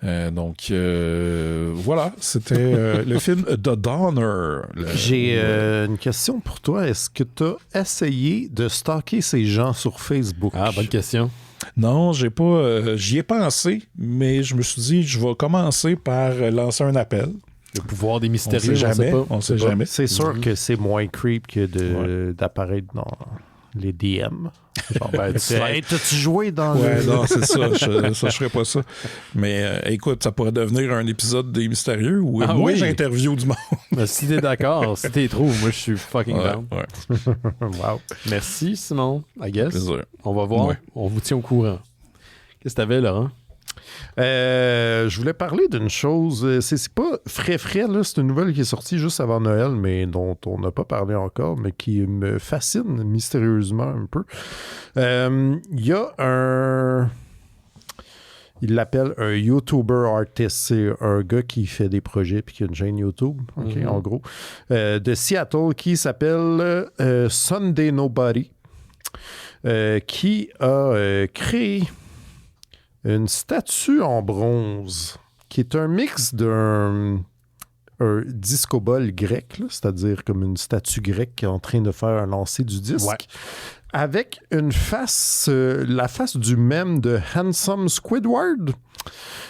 Donc, voilà, c'était le film The Donner. J'ai une question pour toi. Est-ce que tu as essayé de stalker ces gens sur Facebook? Ah, bonne question. Non, j'y ai pensé, mais je me suis dit, je vais commencer par lancer un appel. Le pouvoir des mystérieux, on sait jamais. C'est sûr que c'est moins creep que d'apparaître dans les DM. Genre, t'as-tu joué dans non, c'est ça. Je ferais pas ça. Mais écoute, ça pourrait devenir un épisode des mystérieux où moi, j'interview du monde. Si t'es d'accord, si t'es trop, moi, je suis fucking down. Ouais. Wow. Merci, Simon. I guess. Plaisir. On va voir. Ouais. On vous tient au courant. Qu'est-ce que t'avais, Laurent? Je voulais parler d'une chose. C'est pas frais, là. C'est une nouvelle qui est sortie juste avant Noël, mais dont on n'a pas parlé encore, mais qui me fascine mystérieusement un peu. Il y a un... Il l'appelle un YouTuber artist. C'est un gars qui fait des projets puis qui a une chaîne YouTube, en gros, de Seattle, qui s'appelle Sunday Nobody, qui a créé une statue en bronze qui est un mix d'un disco-ball grec, là, c'est-à-dire comme une statue grecque qui est en train de faire un lancer du disque, avec une face, la face du mème de Handsome Squidward.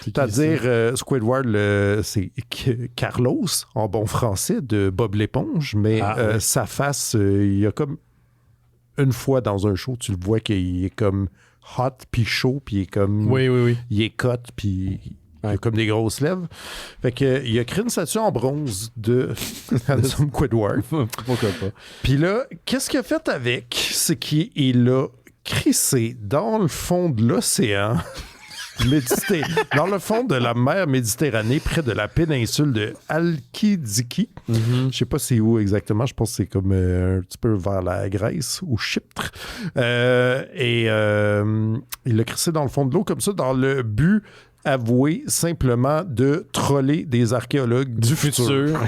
C'est-à-dire, Squidward, c'est Carlos, en bon français, de Bob l'éponge, mais sa face, il y a comme une fois dans un show, tu le vois qu'il est comme hot, puis chaud, puis il est comme... Oui. Il est cut, puis il a comme des grosses lèvres. Fait que il a créé une statue en bronze de Handsome Squidward. Pourquoi pas? Puis là, qu'est-ce qu'il a fait avec? C'est qu'il l'a crissé dans le fond de l'océan, dans le fond de la mer Méditerranée, près de la péninsule de Halkidiki. Je sais pas c'est où exactement. Je pense que c'est comme un petit peu vers la Grèce ou Chypre. Il l'a crissé dans le fond de l'eau comme ça, dans le but avoué simplement de troller des archéologues du futur.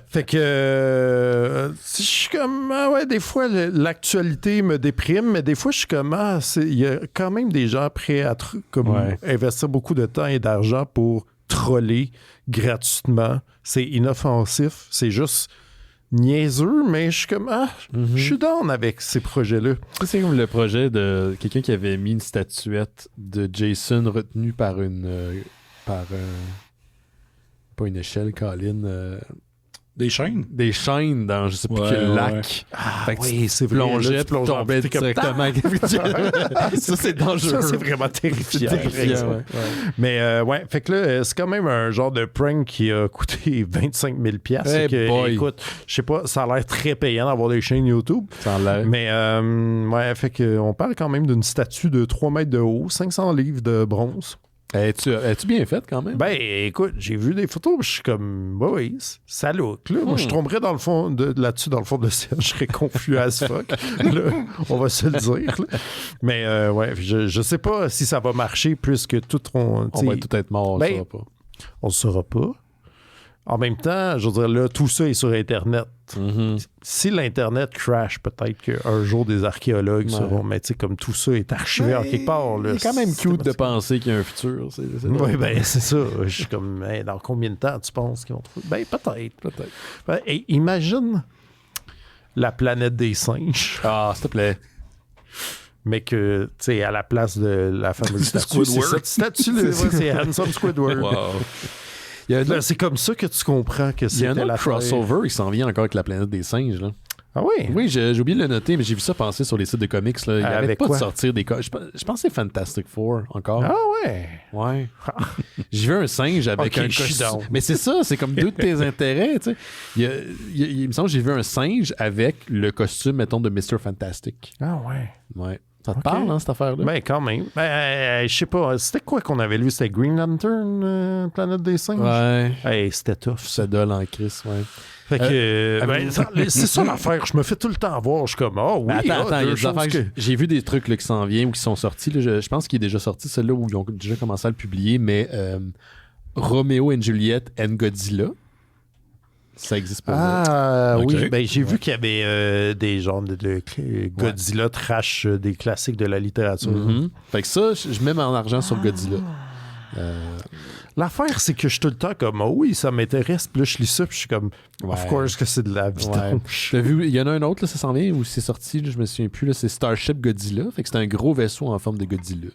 Fait que je suis comme des fois l'actualité me déprime, mais des fois je suis comme il y a quand même des gens prêts à investir beaucoup de temps et d'argent pour troller gratuitement. C'est inoffensif, c'est juste niaiseux, mais je suis comme je suis down avec ces projets-là. C'est comme le projet de quelqu'un qui avait mis une statuette de Jason retenue par pas une échelle, Colin. Des chaînes? Des chaînes dans je sais plus quel lac. Fait que c'est plongeais, tu tombais directement. Ça, c'est dangereux. Ça, c'est vraiment terrifiant. Mais fait que là, c'est quand même un genre de prank qui a coûté 25 000 $. Écoute, je sais pas, ça a l'air très payant d'avoir des chaînes YouTube. Ça a l'air. Mais fait que on parle quand même d'une statue de 3 mètres de haut, 500 livres de bronze. Es-tu bien faite quand même? Ben, écoute, j'ai vu des photos, je suis comme, oui, ça look. Là. Moi, je tomberais dans le fond là-dessus, dans le fond de l'océan, je serais confus as fuck. Là, on va se le dire. Là. Mais, je sais pas si ça va marcher, puisque on va tout être mort, on le saura pas. On le saura pas. En même temps, je veux dire, là, tout ça est sur Internet. Mm-hmm. Si l'Internet crash, peut-être qu'un jour des archéologues seront, mais tu sais, comme tout ça est archivé en quelque part. Là, c'est quand même cute de penser qu'il y a un futur. Oui, ben c'est ça. Je suis comme, dans combien de temps tu penses qu'ils vont trouver? Ben, peut-être. Ben, imagine la planète des singes. Ah, s'il te plaît. Mais que, tu sais, à la place de la fameuse statue, c'est cette statue-là, c'est Handsome Squidward. Wow. C'est comme ça que tu comprends que c'est. Il y a un autre crossover qui s'en vient encore avec la planète des singes. Là. Ah oui? Oui, j'ai oublié de le noter, mais j'ai vu ça passer sur les sites de comics. Là. Il n'y avait pas de sortir des... Je pense que c'est Fantastic Four encore. Ah ouais? Ouais. J'ai vu un singe avec un costume. Mais c'est ça, c'est comme deux de tes intérêts. Tu sais. Il me semble que j'ai vu un singe avec le costume, mettons, de Mr. Fantastic. Ah ouais? Ouais. Ça te parle, cette affaire-là? Ben, quand même. Ben, je sais pas. C'était quoi qu'on avait lu? C'était Green Lantern, Planète des singes? Ouais. Hey, c'était tough. C'est dole en crise, ouais. Fait que, c'est ça l'affaire. Je me fais tout le temps voir. Je suis comme, oui, attends, il y a des affaires j'ai vu des trucs là, qui s'en viennent ou qui sont sortis. Là, je pense qu'il est déjà sorti, celui-là où ils ont déjà commencé à le publier, mais Romeo and Juliet and Godzilla. Ça existe pas. Oui, ben j'ai vu qu'il y avait des genres de Godzilla trash, des classiques de la littérature. Mm-hmm. Fait que ça, je mets mon argent sur Godzilla. L'affaire, c'est que je suis tout le temps comme, oui, ça m'intéresse. Puis là, je lis ça, puis je suis comme, of course que c'est de la vidange. T'as vu, il y en a un autre, là, ça s'en vient, où c'est sorti, là, je me souviens plus, là, c'est Starship Godzilla. Fait que c'est un gros vaisseau en forme de Godzilla.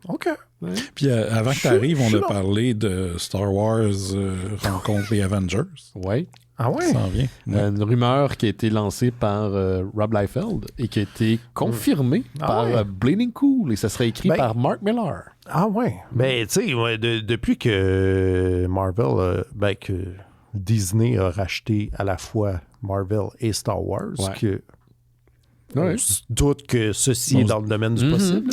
OK. Ouais. Puis avant que tu arrives, on a parlé de Star Wars rencontre les Avengers. Oui. Ah ouais? Ça s'en vient. Ouais. Une rumeur qui a été lancée par Rob Liefeld et qui a été confirmée par Bleeding Cool et ça serait écrit par Mark Millar. Ah ouais? Ben, tu sais, depuis que Marvel, que Disney a racheté à la fois Marvel et Star Wars, que on se doute que ceci est dans le domaine du possible.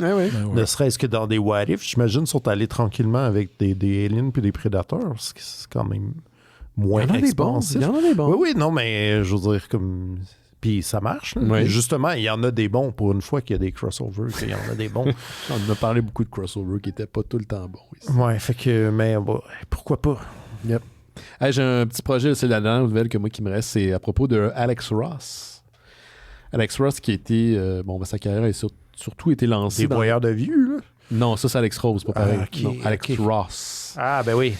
Ne serait-ce que dans des what if, j'imagine, sont allés tranquillement avec des aliens puis des prédateurs, ce qui c'est quand même moins expansif. Il y en a des bons. Oui, non, mais je veux dire, comme... Puis ça marche. Justement, il y en a des bons pour une fois qu'il y a des crossovers, qu'il y en a des bons. On a parlé beaucoup de crossovers qui n'étaient pas tout le temps bons ici. Ouais, fait que, mais pourquoi pas? Yep. Hey, j'ai un petit projet, c'est la dernière nouvelle que moi qui me reste, c'est à propos de Alex Ross. Alex Ross qui a été, sa carrière a surtout été lancée Des voyeurs de vue, là? Non, ça c'est Alex Rose, pas pareil. Non, Alex Ross. Ah, ben oui.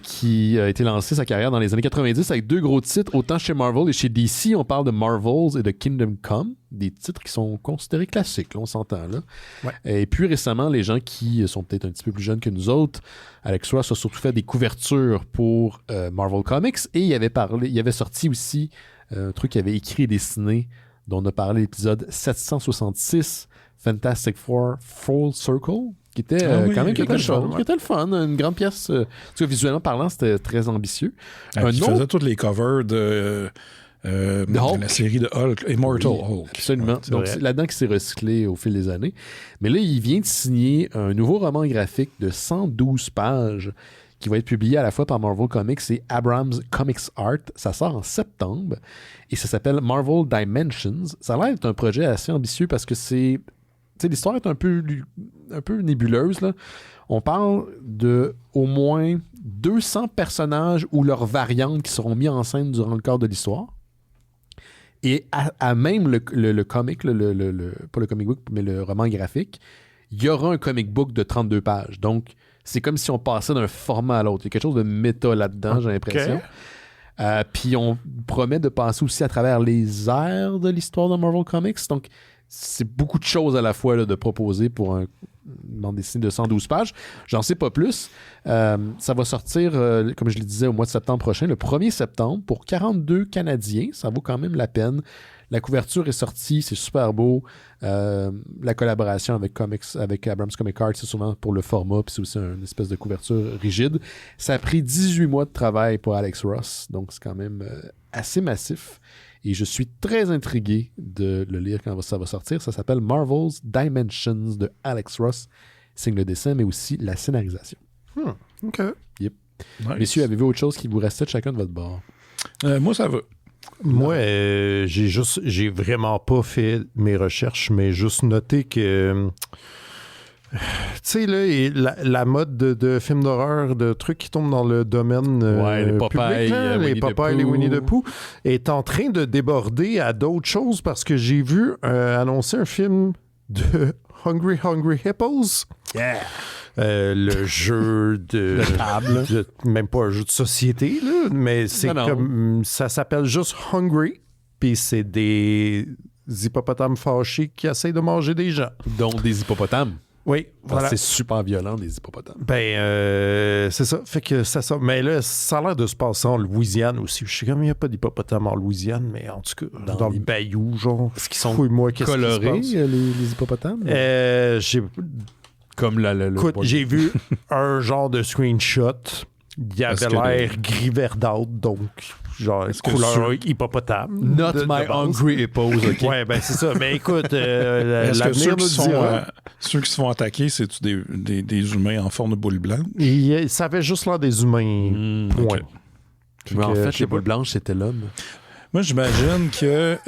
Qui a été lancé sa carrière dans les années 90 avec deux gros titres, autant chez Marvel et chez DC. On parle de Marvels et de Kingdom Come, des titres qui sont considérés classiques, là, on s'entend là. Ouais. Et puis récemment, les gens qui sont peut-être un petit peu plus jeunes que nous autres, Alex Ross a surtout fait des couvertures pour Marvel Comics et il avait sorti aussi un truc qu'il avait écrit et dessiné, dont on a parlé à l'épisode 766, Fantastic Four Full Circle, qui était quand même quelque chose, qui était le fun, une grande pièce. Visuellement parlant, c'était très ambitieux. Il faisait toutes les covers de la série de Hulk, Immortal Hulk. Absolument. Donc, c'est là-dedans qui s'est recyclé au fil des années. Mais là, il vient de signer un nouveau roman graphique de 112 pages qui va être publié à la fois par Marvel Comics et Abrams Comics Art. Ça sort en septembre et ça s'appelle Marvel Dimensions. Ça a l'air d'être un projet assez ambitieux parce que c'est sais, l'histoire est un peu nébuleuse, là. On parle de au moins 200 personnages ou leurs variantes qui seront mis en scène durant le cours de l'histoire. Et à même le comic, pas le comic book, mais le roman graphique, il y aura un comic book de 32 pages. Donc, c'est comme si on passait d'un format à l'autre. Il y a quelque chose de méta là-dedans, j'ai l'impression. Puis on promet de passer aussi à travers les ères de l'histoire de Marvel Comics. Donc, c'est beaucoup de choses à la fois là, de proposer pour un bande dessinée de 112 pages. J'en sais pas plus. Ça va sortir, comme je le disais, au mois de septembre prochain, le 1er septembre, pour 42 Canadiens. Ça vaut quand même la peine. La couverture est sortie, c'est super beau. La collaboration avec Abrams Comic Art, c'est souvent pour le format, puis c'est aussi une espèce de couverture rigide. Ça a pris 18 mois de travail pour Alex Ross, donc c'est quand même assez massif. Et je suis très intrigué de le lire quand ça va sortir. Ça s'appelle Marvel's Dimensions de Alex Ross. Signe le dessin, mais aussi la scénarisation. OK. Yep. Nice. Messieurs, avez-vous autre chose qui vous restait de chacun de votre bord? Moi, ça va. Moi, j'ai vraiment pas fait mes recherches, mais juste noté que... tu sais, là, la mode de films d'horreur, de trucs qui tombent dans le domaine les Popeye, public, là, les Popeye, les Winnie the Pooh, est en train de déborder à d'autres choses parce que j'ai vu annoncer un film de Hungry Hippos. Yeah! Le jeu de table. Même pas un jeu de société, là, mais c'est comme... Ça s'appelle juste Hungry, puis c'est des hippopotames fâchés qui essayent de manger des gens. Donc des hippopotames. Oui, voilà. C'est super violent, des hippopotames. C'est ça. Fait que c'est ça. Mais là, ça a l'air de se passer en Louisiane aussi. Je sais comme il n'y a pas d'hippopotames en Louisiane, mais en tout cas, dans le bayou, genre. Est-ce qu'ils sont Fouille-moi, colorés, les hippopotames? Comme Écoute, j'ai vu un genre de screenshot. Il avait l'air gris verdâtre, donc genre couleur hippopotame. Not my hungry hippos, OK? Ouais, ben c'est ça. Mais écoute, est-ce que l'avenir nous dira. Ceux qui se font attaquer, c'est-tu des humains en forme de boule blanche? Ça avait juste l'air des humains. Point. Okay. Mais en fait, les boules blanches, c'était l'homme. Moi, j'imagine que...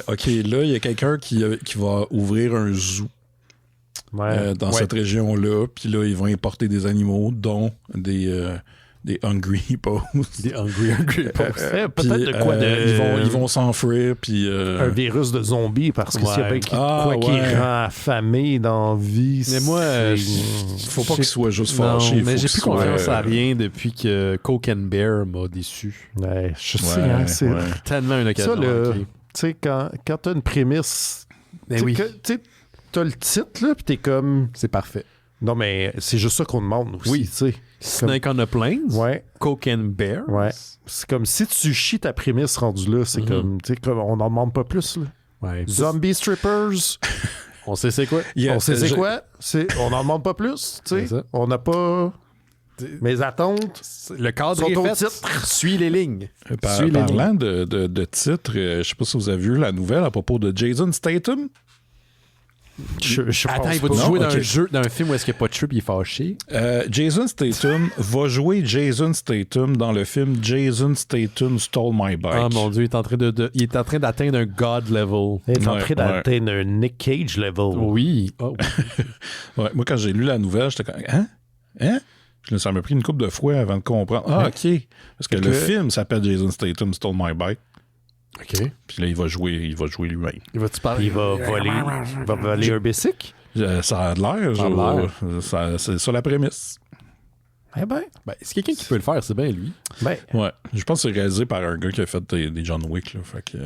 OK, là, il y a quelqu'un qui va ouvrir un zoo. Dans cette région-là, puis là, ils vont importer des animaux, dont des hungry hippos. Des hungry hippos. Peut-être de quoi ils vont s'enfuir, puis... Un virus de zombies, parce que s'il y a qui rend affamé dans la vie... Mais moi, faut pas qu'il soit juste fâché. Mais j'ai plus confiance à rien depuis que Coke and Bear m'a déçu. Ouais, je sais, c'est tellement une occasion. Ça, tu sais, quand t'as une prémisse... Mais oui. T'as le titre, là, pis t'es comme... C'est parfait. Non, mais c'est juste ça qu'on demande aussi, oui. tu sais. Snake on the Plains, Coke and Bear. Ouais. C'est comme si tu chies ta prémisse rendue là, c'est comme, tu sais, on n'en demande pas plus, là. Ouais. Zombie strippers. On sait c'est quoi. On sait c'est quoi. On n'en demande pas plus, tu sais. On n'a pas... Mes attentes. Le cadre est fait. Titre. Suis les lignes. Parlant de titre, je sais pas si vous avez vu la nouvelle à propos de Jason Statham. Attends, il va jouer dans un film où est-ce qu'il n'y a pas de trip, il est fâché? Jason Statham va jouer Jason Statham dans le film Jason Statham Stole My Bike. Ah mon Dieu, il est en train d'atteindre un God level. Il est en train d'atteindre un Nick Cage level. Oui. Ouais, moi, quand j'ai lu la nouvelle, j'étais comme... Hein? Ça m'a pris une couple de fois avant de comprendre. Ah, OK. Parce que le film s'appelle Jason Statham Stole My Bike. OK. Puis là, il va jouer lui-même. Il va voler un bicycle? Ça a l'air. C'est ça la prémisse. Eh ben. C'est quelqu'un qui peut le faire, c'est bien lui. Ouais. Je pense que c'est réalisé par un gars qui a fait des John Wick. Là, fait que,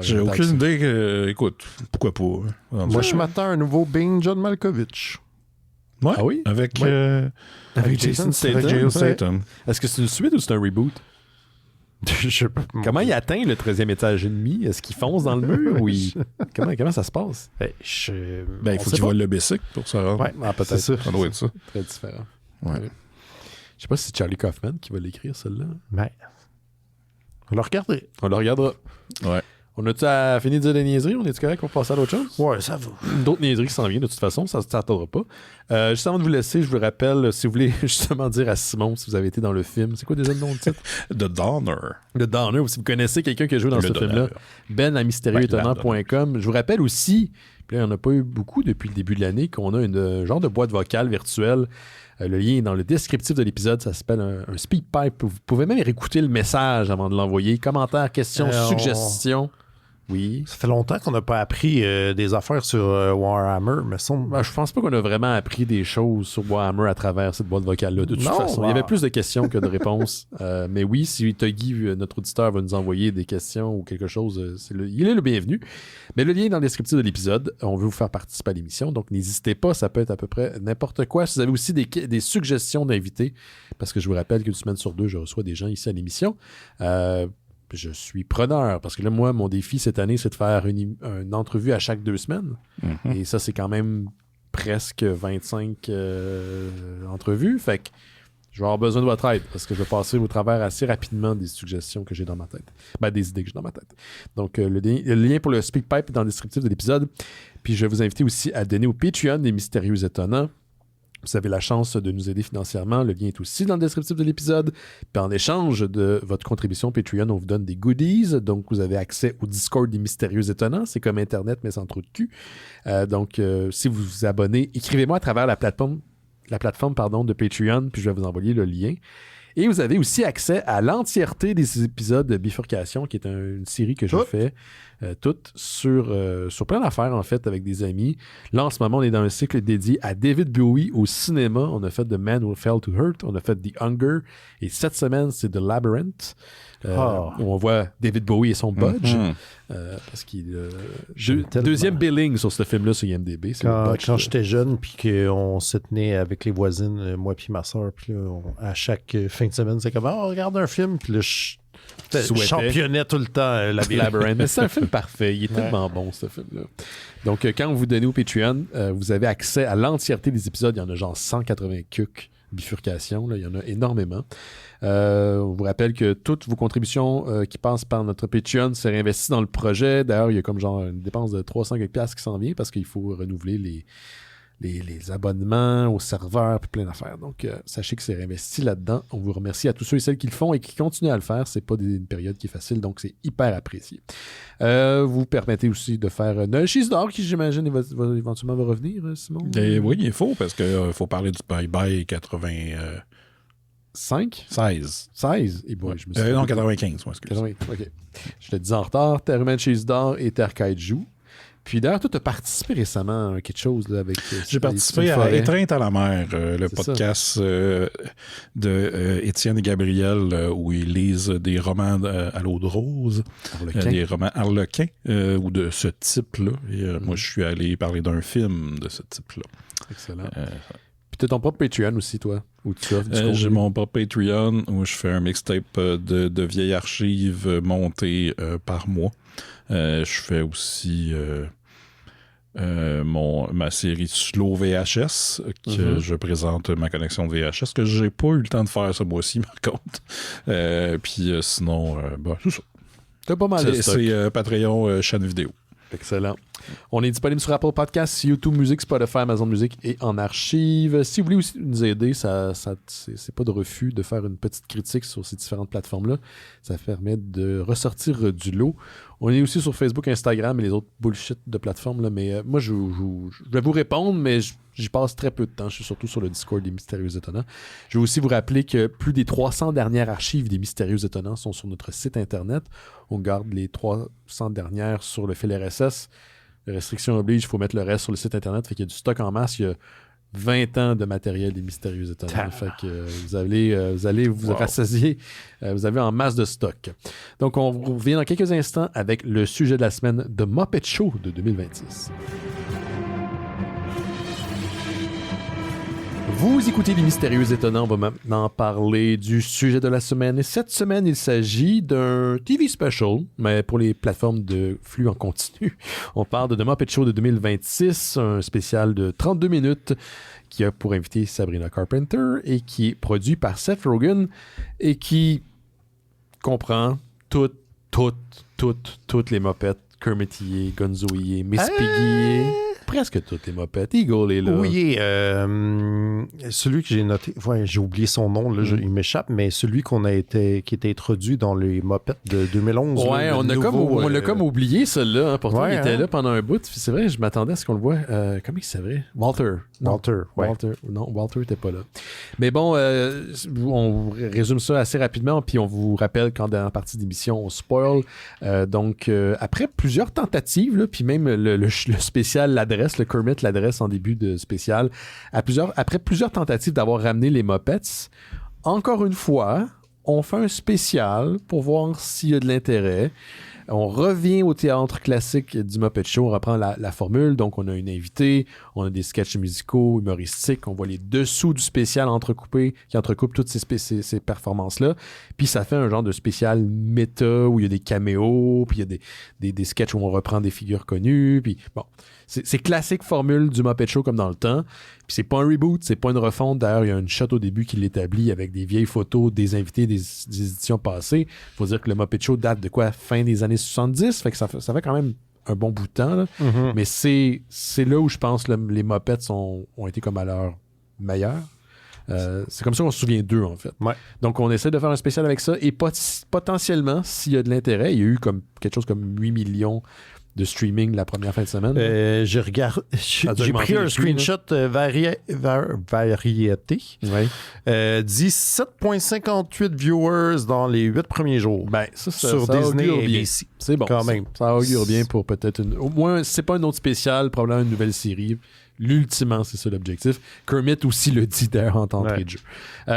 j'ai aucune idée. Écoute, pourquoi pas? Moi, je m'attends à un nouveau Bing John Malkovich. Ouais. Ah oui? Avec Jason Statham. Est-ce que c'est une suite ou c'est un reboot? Comment il atteint le 13e étage ennemi? Est-ce qu'il fonce dans le mur? Oui. Comment ça se passe? Il faut qu'il vole le bicycle pour ça. Ouais, peut-être. Ça doit être ça. Très différent. Ouais. Je sais pas si c'est Charlie Kaufman qui va l'écrire, celle-là. On le regarderait. On le regardera. Ouais. On a-tu fini de dire des niaiseries? On est-tu correct pour passer à d'autres choses? Ouais, ça va. D'autres niaiseries qui s'en viennent de toute façon, ça ne s'attendra pas. Juste avant de vous laisser, je vous rappelle, si vous voulez justement dire à Simon si vous avez été dans le film, c'est quoi déjà le nom de titre? The Donner. The Donner, ou si vous connaissez quelqu'un qui a joué dans ce film-là, Ben à mystérieuxétonnant.com. Je vous rappelle aussi, puis là, il n'y en a pas eu beaucoup depuis le début de l'année, qu'on a une genre de boîte vocale virtuelle. Le lien est dans le descriptif de l'épisode, ça s'appelle un SpeakPipe. Vous pouvez même réécouter le message avant de l'envoyer. Commentaires, questions, suggestions. Oui. Ça fait longtemps qu'on n'a pas appris des affaires sur Warhammer, mais je pense pas qu'on a vraiment appris des choses sur Warhammer à travers cette boîte vocale-là, de toute façon. Il y avait plus de questions que de réponses. Mais oui, si Tuggy, notre auditeur, va nous envoyer des questions ou quelque chose, il est le bienvenu. Mais le lien est dans le descriptif de l'épisode. On veut vous faire participer à l'émission, donc n'hésitez pas, ça peut être à peu près n'importe quoi. Si vous avez aussi des suggestions d'invités, parce que je vous rappelle qu'une semaine sur deux, je reçois des gens ici à l'émission. Je suis preneur, parce que là, moi, mon défi cette année, c'est de faire une entrevue à chaque 2 semaines. Mm-hmm. Et ça, c'est quand même presque 25 entrevues. Fait que je vais avoir besoin de votre aide, parce que je vais passer au travers assez rapidement des suggestions que j'ai dans ma tête. Des idées que j'ai dans ma tête. Donc, le lien pour le SpeakPipe est dans le descriptif de l'épisode. Puis, je vais vous inviter aussi à donner au Patreon des Mystérieux Étonnants. Vous avez la chance de nous aider financièrement. Le lien est aussi dans le descriptif de l'épisode. Puis en échange de votre contribution Patreon, on vous donne des goodies. Donc, vous avez accès au Discord des Mystérieux Étonnants. C'est comme Internet, mais sans trop de cul. Donc, si vous vous abonnez, écrivez-moi à travers la plateforme de Patreon, puis je vais vous envoyer le lien. Et vous avez aussi accès à l'entièreté des épisodes de Bifurcation, qui est une série que je fais toutes sur plein d'affaires, en fait, avec des amis. Là, en ce moment, on est dans un cycle dédié à David Bowie au cinéma. On a fait The Man Who Fell to Earth, on a fait The Hunger, et cette semaine, c'est The Labyrinth, où on voit David Bowie et son budge. Parce qu'il deuxième billing sur ce film-là sur IMDb. Quand j'étais jeune, puis qu'on se tenait avec les voisines, moi puis ma soeur, puis là, à chaque fin de semaine, c'est comme on regarde un film, puis là, je championnais tout le temps Labyrinth. Mais c'est un film parfait. Il est tellement bon, ce film-là. Donc, quand vous donnez au Patreon, vous avez accès à l'entièreté des épisodes. Il y en a genre 180 cucs bifurcation. Là. Il y en a énormément. On vous rappelle que toutes vos contributions qui passent par notre Patreon se réinvestissent dans le projet. D'ailleurs, il y a comme genre une dépense de 300 quelques piastres qui s'en vient parce qu'il faut renouveler les abonnements au serveur puis plein d'affaires. Donc, sachez que c'est réinvesti là-dedans. On vous remercie à tous ceux et celles qui le font et qui continuent à le faire. C'est pas une période qui est facile, donc c'est hyper apprécié. Vous permettez aussi de faire Noël Cheese d'Or, qui j'imagine éventuellement va revenir, Simon? Oui, il faut, parce qu'il faut parler du Bye-Bye 85? 16. Et bon, je me suis non, 95, moi, excuse. OK. Je te dis en retard. Terre Cheese d'Or et Terre Kaiju. Puis d'ailleurs, toi, tu as participé récemment à quelque chose là, avec... J'ai participé à Étreinte à la mer, le podcast de Étienne et Gabriel, où ils lisent des romans à l'eau de rose, des romans harlequins ou de ce type-là. Et moi, je suis allé parler d'un film de ce type-là. Excellent. Puis tu as ton propre Patreon aussi, toi? Où tu offres du j'ai mon propre Patreon où je fais un mixtape de vieilles archives montées par mois. Je fais aussi ma série Slow VHS, que je présente ma collection de VHS, que j'ai pas eu le temps de faire ce mois-ci, par contre. Puis sinon, c'est ça. T'as pas mal de stock. C'est Patreon, chaîne vidéo. Excellent. On est disponible sur Apple Podcasts, YouTube Music, Spotify, Amazon Music et en archive. Si vous voulez aussi nous aider, c'est pas de refus de faire une petite critique sur ces différentes plateformes-là. Ça permet de ressortir du lot. On est aussi sur Facebook, Instagram et les autres bullshit de plateformes. Là, mais moi, je vais vous répondre, mais j'y passe très peu de temps. Je suis surtout sur le Discord des Mystérieux Étonnants. Je vais aussi vous rappeler que plus des 300 dernières archives des Mystérieux Étonnants sont sur notre site Internet. On garde les 300 dernières sur le fil RSS. Les restrictions obligent, il faut mettre le reste sur le site Internet. Fait qu'il y a du stock en masse. Il y a 20 ans de matériel des Mystérieux Étonnants. Fait que vous allez vous rassasier. Vous avez en masse de stock. Donc, on revient dans quelques instants avec le sujet de la semaine de Muppet Show de 2026. Vous écoutez Les Mystérieux Étonnants. On va maintenant parler du sujet de la semaine. Et cette semaine, il s'agit d'un TV special, mais pour les plateformes de flux en continu. On parle de The Muppet Show de 2026, un spécial de 32 minutes qui a pour invité Sabrina Carpenter et qui est produit par Seth Rogen et qui comprend toute toutes les mopettes. Kermit y est, Gonzo y est, Miss Piggy y est. Presque toutes les mopettes. Eagle est là. Oui, celui que j'ai noté, j'ai oublié son nom, là, il m'échappe, mais celui qui était introduit dans les mopettes de 2011. Ouais, là, on l'a comme oublié, celui-là. Hein. Pourtant, il était là pendant un bout. C'est vrai, je m'attendais à ce qu'on le voit. Comment il s'appelait? Walter. Non, Walter n'était pas là. Mais bon, on résume ça assez rapidement, puis on vous rappelle qu'en dernière partie d'émission, on spoil. Donc, après plusieurs tentatives, là, puis même le spécial, l'adresse, le Kermit l'adresse en début de spécial, après plusieurs tentatives d'avoir ramené les Muppets, encore une fois, on fait un spécial pour voir s'il y a de l'intérêt. On revient au théâtre classique du Muppet Show, on reprend la formule, donc on a une invitée, on a des sketchs musicaux, humoristiques, on voit les dessous du spécial qui entrecoupent toutes ces performances-là, puis ça fait un genre de spécial méta où il y a des caméos, puis il y a des sketchs où on reprend des figures connues, puis bon, c'est classique formule du Muppet Show comme dans le temps, puis c'est pas un reboot, c'est pas une refonte, d'ailleurs il y a une shot au début qui l'établit avec des vieilles photos des invités des éditions passées. Faut dire que le Muppet Show date de quoi? Fin des années 70, fait que ça fait quand même un bon bout de temps, là. Mm-hmm. Mais c'est là où je pense que les Muppets ont été comme à leur meilleur. C'est comme ça qu'on se souvient d'eux, en fait. Ouais. Donc, on essaie de faire un spécial avec ça et potentiellement, s'il y a de l'intérêt, il y a eu comme quelque chose comme 8 millions de streaming la première fin de semaine. J'ai pris un screenshot variété. Ouais. Dit 7,58 viewers dans les 8 premiers jours. Ben, ça sur Disney et ABC. C'est bon. Quand même. Ça augure bien pour peut-être au moins, c'est pas une autre spéciale, probablement une nouvelle série. Ultimement, c'est ça l'objectif. Kermit aussi le dit d'ailleurs en d'entrée de jeu.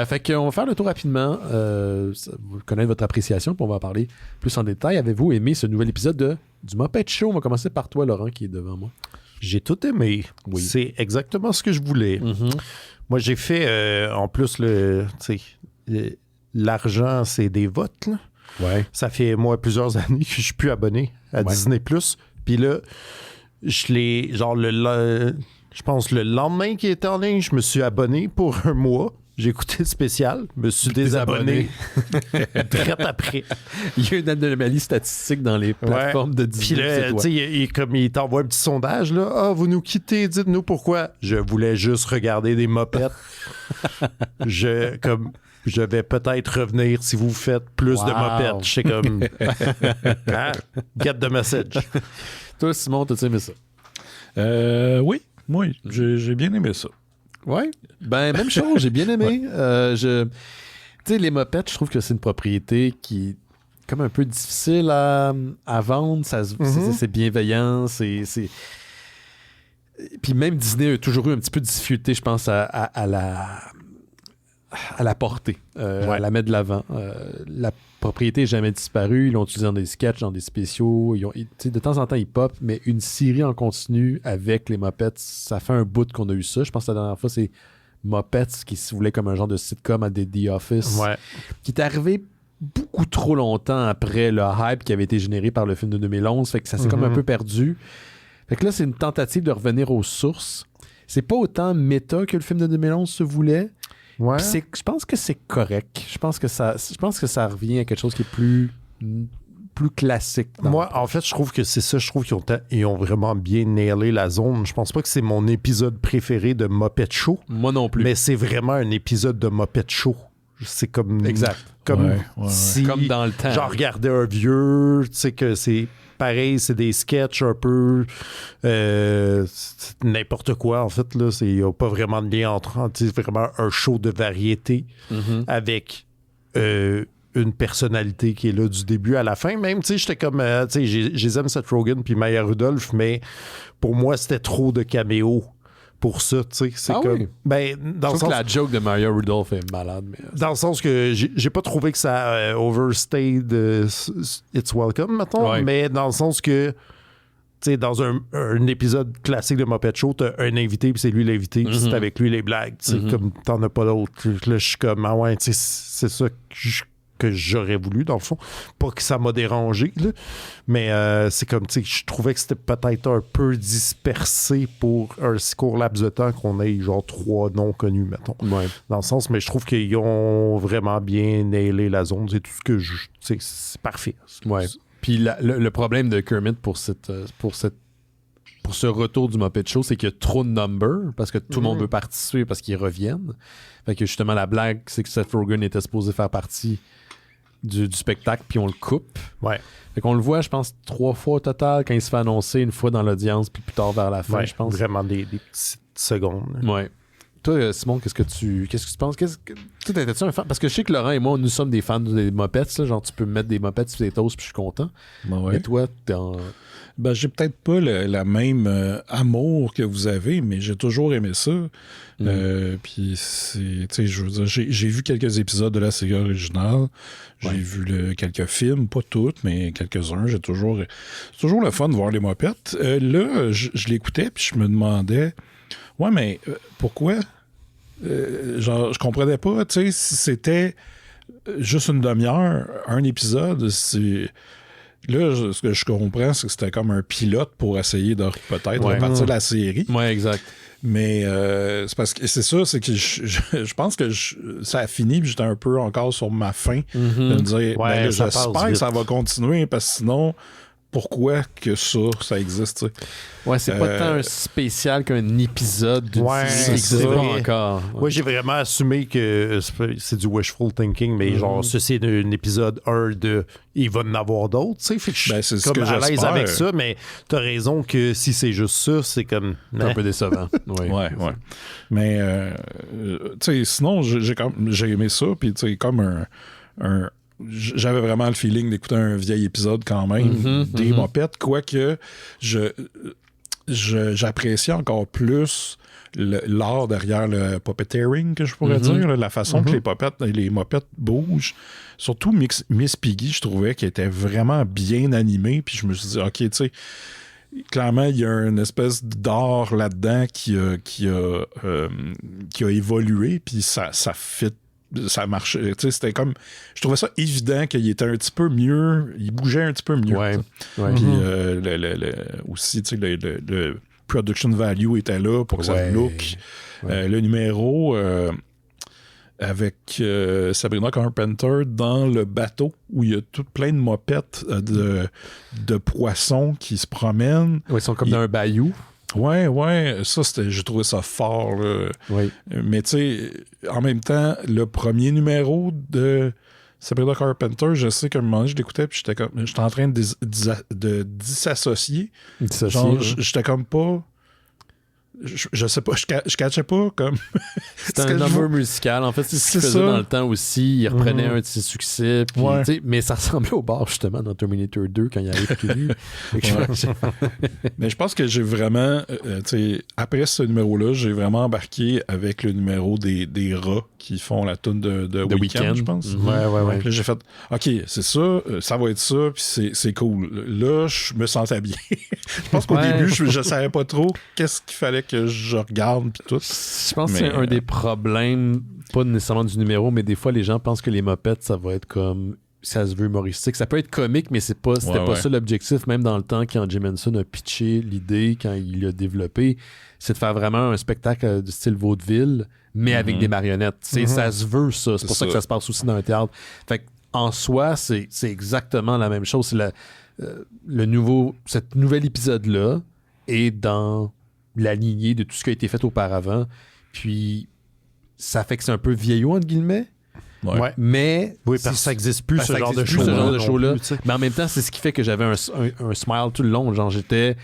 Fait qu'on va faire le tour rapidement, vous connaître votre appréciation, puis on va en parler plus en détail. Avez-vous aimé ce nouvel épisode du Muppet Show? On va commencer par toi, Laurent, qui est devant moi. J'ai tout aimé. Oui. C'est exactement ce que je voulais. Mm-hmm. Moi, j'ai fait, en plus, l'argent, c'est des votes. Là. Ouais. Ça fait, moi, plusieurs années que je suis plus abonné à Disney+. Puis là, je pense le lendemain qu'il était en ligne, je me suis abonné pour un mois. J'ai écouté le spécial, me suis désabonné direct après. Il y a une anomalie statistique dans les plateformes de Disney. Puis là, il t'envoie un petit sondage. Là. Ah, vous nous quittez, dites-nous pourquoi. Je voulais juste regarder des mopettes. Je vais peut-être revenir si vous faites plus de mopettes. Je sais comme... Get the message. Toi, Simon, t'as-tu aimé ça? Oui, j'ai bien aimé ça. Ouais. Ben, même chose, j'ai bien aimé. Tu sais, les mopettes, je trouve que c'est une propriété qui est comme un peu difficile à vendre. C'est bienveillant, Puis même Disney a toujours eu un petit peu de difficulté, je pense, à la porter, à la mettre de l'avant. La propriété n'a jamais disparu. Ils l'ont utilisé dans des sketchs, dans des spéciaux. De temps en temps, ils pop, mais une série en continu avec les Muppets, ça fait un bout qu'on a eu ça. Je pense que la dernière fois, c'est Muppets qui se voulait comme un genre de sitcom à The Office, qui est arrivé beaucoup trop longtemps après le hype qui avait été généré par le film de 2011. Fait que ça s'est comme un peu perdu. Fait que là, c'est une tentative de revenir aux sources. C'est pas autant méta que le film de 2011 se voulait. Ouais. Je pense que c'est correct. Je pense que ça revient à quelque chose qui est plus classique. Moi, en fait, je trouve que c'est ça. Je trouve qu'ils ont vraiment bien nailé la zone. Je pense pas que c'est mon épisode préféré de Muppet Show. Moi non plus. Mais c'est vraiment un épisode de Muppet Show. C'est comme... Exact. Comme si... Comme dans le temps. Genre, regarder un vieux, tu sais que c'est... Pareil, c'est des sketchs un peu n'importe quoi, en fait. Il n'y a pas vraiment de lien entre... C'est vraiment un show de variété avec une personnalité qui est là du début à la fin. Même, tu sais, j'étais comme... tu sais, j'aime Seth Rogen puis Maya Rudolph, mais pour moi, c'était trop de caméos pour ça, tu sais. C'est comme... Oui. Ben, dans je trouve que la joke de Maya Rudolph est malade. Mais... Dans le sens que j'ai pas trouvé que ça overstayed It's Welcome, mettons, mais dans le sens que, tu sais, dans un épisode classique de Muppet Show, t'as un invité, puis c'est lui l'invité, puis c'est avec lui les blagues, tu sais, comme t'en as pas d'autres. Là, je suis comme, ah ouais, tu sais, c'est ça que j'aurais voulu, dans le fond. Pas que ça m'a dérangé, là, mais c'est comme, tu sais, je trouvais que c'était peut-être un peu dispersé pour un si court laps de temps qu'on ait genre 3 noms connus, mettons. Ouais. Dans le sens, mais je trouve qu'ils ont vraiment bien nailé la zone. C'est tout ce que tu sais, c'est parfait. Ouais. Puis le problème de Kermit pour ce retour du Muppet Show, c'est qu'il y a trop de numbers parce que tout le monde veut participer parce qu'ils reviennent. Fait que justement, la blague, c'est que Seth Rogen était supposé faire partie du spectacle, puis on le coupe. Ouais. Fait qu'on le voit, je pense, 3 fois au total quand il se fait annoncer, une fois dans l'audience, puis plus tard vers la fin, je pense. Vraiment des petites secondes. Ouais. Toi, Simon, qu'est-ce que tu penses? Toi, t'étais-tu un fan? Parce que je sais que Laurent et moi, nous sommes des fans des Muppets. Là, genre, tu peux me mettre des Muppets sur tes toasts, puis je suis content. Mais toi, t'es en... Ben, j'ai peut-être pas la même amour que vous avez, mais j'ai toujours aimé ça. Puis, tu sais, je veux dire, j'ai vu quelques épisodes de la série originale. J'ai vu quelques films, pas toutes, mais quelques-uns. C'est toujours le fun de voir les Muppets. Là, je l'écoutais, puis je me demandais, ouais, mais pourquoi? Genre, je comprenais pas, tu sais, si c'était juste une demi-heure, un épisode, c'est... Là, ce que je comprends, c'est que c'était comme un pilote pour essayer de peut-être repartir la série. Ouais, exact. Mais c'est parce que c'est ça, c'est que je pense que ça a fini, puis j'étais un peu encore sur ma faim de me dire, j'espère que ça va continuer, parce que sinon, pourquoi que ça existe, tu sais. Ouais, c'est pas tant un spécial qu'un épisode d'une série qui existe pas encore. Ouais, j'ai vraiment assumé que c'est du wishful thinking, mais genre, c'est un épisode 1 de... Il va en avoir d'autres, tu sais. Fait que je suis comme à l'aise avec ça, mais t'as raison que si c'est juste ça, c'est comme... C'est un peu décevant. Ouais. Mais, tu sais, sinon, j'ai aimé ça, puis tu sais, comme un j'avais vraiment le feeling d'écouter un vieil épisode quand même des Muppets, quoique j'appréciais encore plus l'art derrière le puppeteering, que je pourrais dire, la façon que les Muppets bougent. Surtout Miss Piggy, je trouvais qu'elle était vraiment bien animée, puis je me suis dit, OK, tu sais, clairement, il y a une espèce d'art là-dedans qui a évolué, puis ça fit. Ça marchait, tu sais, c'était comme... Je trouvais ça évident qu'il était un petit peu mieux, il bougeait un petit peu mieux. Puis aussi, tu sais, le production value était là pour que ça look. Le numéro avec Sabrina Carpenter dans le bateau où il y a tout plein de mopettes de poissons qui se promènent. Ils sont comme dans un bayou. Ouais, ça, j'ai trouvé ça fort. Là. Oui. Mais tu sais, en même temps, le premier numéro de Sabrina Carpenter, je sais qu'à un moment donné, je l'écoutais, puis j'étais en train de disassocier. Genre, j'étais comme pas... Je sais pas, je catchais pas comme... C'était un number musical. En fait, c'est ce qu'il faisait dans le temps aussi. Il reprenait un de ses succès. Puis, mais ça ressemblait au bar, justement, dans Terminator 2, quand il arrive tout nu. Mais je pense que j'ai vraiment... après ce numéro-là, j'ai vraiment embarqué avec le numéro des rats qui font la toune de Weekend, je pense. Ouais. Puis là, j'ai fait, OK, c'est ça, ça va être ça, puis c'est cool. Là, je me sentais bien. Je pense qu'au début, je savais pas trop qu'est-ce qu'il fallait que je regarde puis tout. Je pense que c'est un des problèmes, pas nécessairement du numéro, mais des fois les gens pensent que les Muppets, ça va être comme ça se veut humoristique. Ça peut être comique, mais c'était pas ça l'objectif, même dans le temps quand Jim Henson a pitché l'idée, quand il l'a développé, c'est de faire vraiment un spectacle de style vaudeville, mais avec des marionnettes. Ça se veut ça. C'est pour ça que ça se passe aussi dans un théâtre. Fait en soi, c'est exactement la même chose. C'est cet nouvel épisode-là est dans la lignée de tout ce qui a été fait auparavant. Puis, ça fait que c'est un peu vieillot, entre guillemets. Ouais. Mais... Oui, parce que ça n'existe plus, ce genre de show-là. Mais en même temps, c'est ce qui fait que j'avais un smile tout le long. Genre, j'étais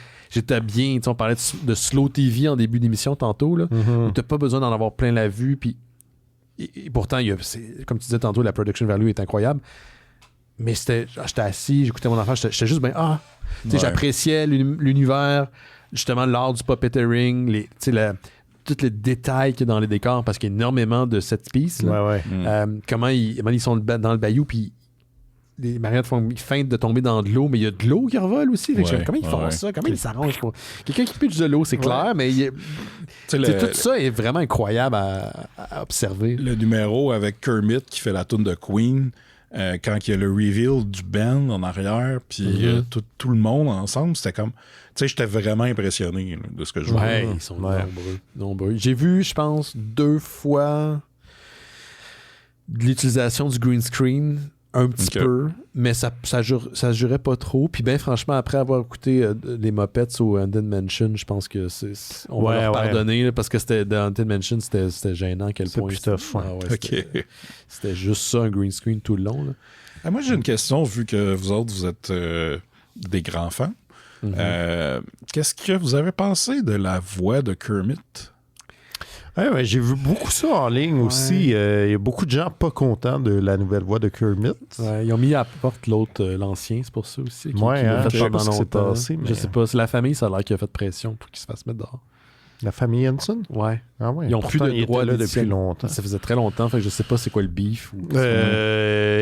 bien. On parlait de slow TV en début d'émission tantôt. Là. T'as pas besoin d'en avoir plein la vue. Puis, et pourtant, comme tu disais tantôt, la production value est incroyable. Mais j'étais assis, j'écoutais mon enfant, j'étais juste j'appréciais l'univers, justement l'art du puppeteering, tous les détails qu'il y a dans les décors, parce qu'il y a énormément de set pieces. Comment ils sont dans le bayou, puis les marionnettes feintent de tomber dans de l'eau, mais il y a de l'eau qui revole aussi. Comment ils font ça? Comment ils s'arrangent? Quelqu'un qui pitche de l'eau, c'est clair, mais tout ça est vraiment incroyable à observer. Le numéro avec Kermit qui fait la toune de Queen, quand il y a le reveal du band en arrière, puis tout le monde ensemble, c'était comme... Tu sais, j'étais vraiment impressionné de ce que je vois. Ouais, ils sont nombreux. J'ai vu, je pense, 2 fois de l'utilisation du green screen Un petit peu, mais ça jurait pas trop. Puis ben franchement, après avoir écouté les Muppets au Haunted Mansion, je pense que on va leur pardonner là, parce que c'était dans Haunted Mansion, c'était gênant à quel point. C'était juste ça, un green screen tout le long. Là. Moi, j'ai une question, vu que vous autres, vous êtes des grands fans. Qu'est-ce que vous avez pensé de la voix de Kermit? Ouais, j'ai vu beaucoup ça en ligne aussi. Il y a beaucoup de gens pas contents de la nouvelle voix de Kermit. Ouais, ils ont mis à porte l'ancien, c'est pour ça aussi. Je sais pas ce qui s'est passé. Je sais pas, c'est la famille, ça a l'air qui a fait pression pour qu'il se fasse mettre dehors. La famille Henson? Ouais. Ah ouais. Ils ont plus de droits là depuis longtemps. Ça faisait très longtemps, fait que je sais pas c'est quoi le beef.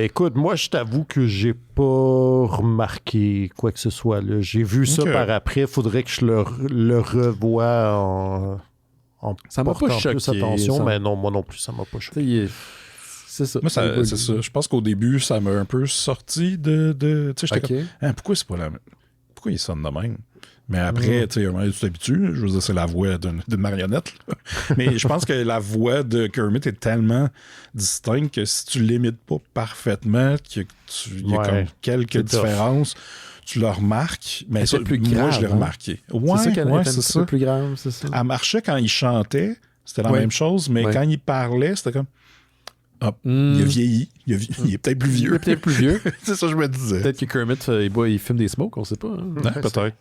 Écoute, moi, je t'avoue que j'ai pas remarqué quoi que ce soit. Là. J'ai vu ça par après. Faudrait que je le revoie en ça m'a pas choqué. Plus attention, mais non, moi non plus, ça m'a pas choqué. C'est ça. Moi, c'est ça. Je pense qu'au début, ça m'a un peu sorti de tu sais, j'étais comme, pourquoi c'est pas la même? Pourquoi il sonne de même? Mais après, tu sais, tu t'habitues. Je veux dire, c'est la voix d'une marionnette. Mais je pense que la voix de Kermit est tellement distincte que si tu l'imites pas parfaitement, qu'il y a comme quelques différences, tu le remarques. Mais ça, plus moi, grave, je l'ai remarqué. Ouais, c'est ça qu'elle est c'est ça. Plus grave, c'est ça. Elle marchait quand il chantait, c'était la même chose, mais quand il parlait, c'était comme... il a vieilli. Il est peut-être plus vieux. Il est peut-être plus vieux. C'est ça que je me disais. Peut-être que Kermit, il fume des smokes, on sait pas. Hein? Ouais, peut-être.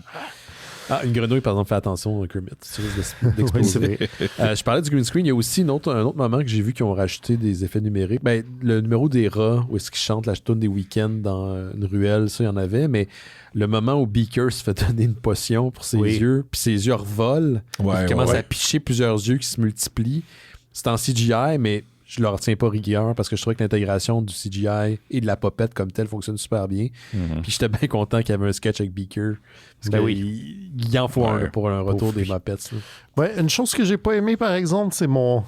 Une grenouille, par exemple, fais attention, Kermit. Tu risques d'exploser. Je parlais du green screen. Il y a aussi un autre moment que j'ai vu qu'ils ont rajouté des effets numériques. Ben, le numéro des rats, où est-ce qu'ils chantent la tune des week-ends dans une ruelle, ça, il y en avait. Mais le moment où Beaker se fait donner une potion pour ses yeux, puis ses yeux revolent, il commence à picher plusieurs yeux qui se multiplient. C'est en CGI, mais je ne leur retiens pas rigueur parce que je trouvais que l'intégration du CGI et de la popette comme telle fonctionne super bien. Puis j'étais bien content qu'il y avait un sketch avec Beaker. Parce qu'il en faut un pour un retour des Muppets. Ouais, une chose que j'ai pas aimé, par exemple, c'est mon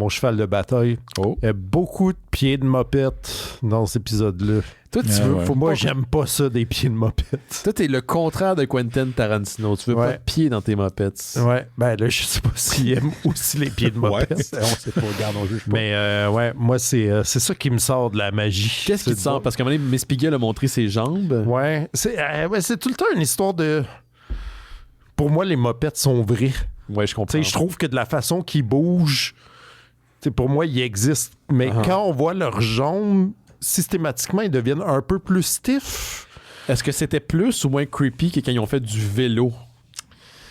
cheval de bataille. Il y a beaucoup de pieds de mopette dans cet épisode-là. Toi, tu veux, moi, j'aime pas ça, des pieds de mopette. Toi, t'es le contraire de Quentin Tarantino. Tu veux pas de pieds dans tes mopettes. Ouais, ben là, je sais pas s'il aime aussi les pieds de mopette. On sait pas, regarde, on juge pas. Mais moi, c'est ça qui me sort de la magie. Qu'est-ce qui te sort? Parce qu'à un moment donné, Miss Piggy a montré ses jambes. Ouais, c'est tout le temps une histoire de... Pour moi, les mopettes sont vraies. Ouais, je comprends. Je trouve que de la façon qu'ils bougent, pour moi, ils existent. Mais quand on voit leurs jambes, systématiquement, ils deviennent un peu plus stiff. Est-ce que c'était plus ou moins creepy que quand ils ont fait du vélo?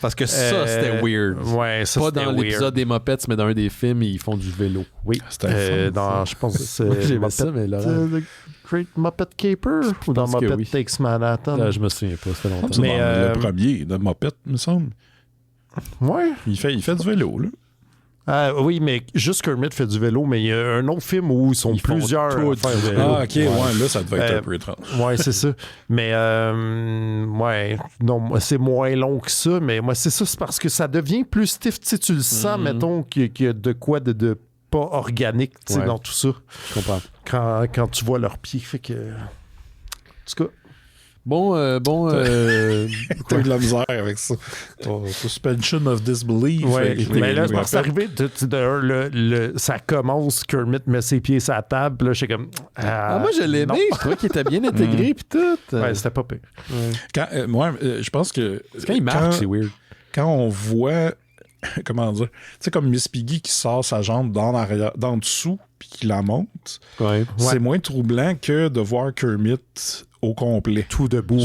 Parce que ça, c'était weird. Ouais, ça, pas dans l'épisode des Muppets, mais dans un des films, ils font du vélo. Oui, c'était dans, je pense, j'ai vu ça, mais Laurent... The Great Muppet Caper ou dans Muppet Takes Manhattan? Je me souviens pas, ça fait longtemps. Mais le premier de Muppet, me semble. Ouais. Il fait du vélo, là. Oui, mais juste Kermit fait du vélo, mais il y a un autre film où ils sont plusieurs à faire du vélo. Ah, ok, là, ça devait être un peu étrange. Ouais, c'est ça. Mais, non, c'est moins long que ça, mais moi, c'est ça, c'est parce que ça devient plus stiff. Tu le sens, mettons, qu'il y a de quoi de pas organique dans tout ça. Je comprends. Quand tu vois leurs pieds, fait que... En tout cas... T'as eu de la misère avec ça. Suspension of disbelief. Ouais, mais là, c'est parce que c'est arrivé, ça commence, Kermit met ses pieds sur la table, puis là, je suis comme... moi, je l'ai aimé, je trouvais qu'il était bien intégré, puis tout. Ouais, c'était pas pire. Ouais. Moi, je pense que... C'est quand il marche, c'est weird. Quand on voit... Comment dire? Tu sais, comme Miss Piggy qui sort sa jambe dans dessous, puis qui la monte, c'est moins troublant que de voir Kermit... au complet. Tout debout.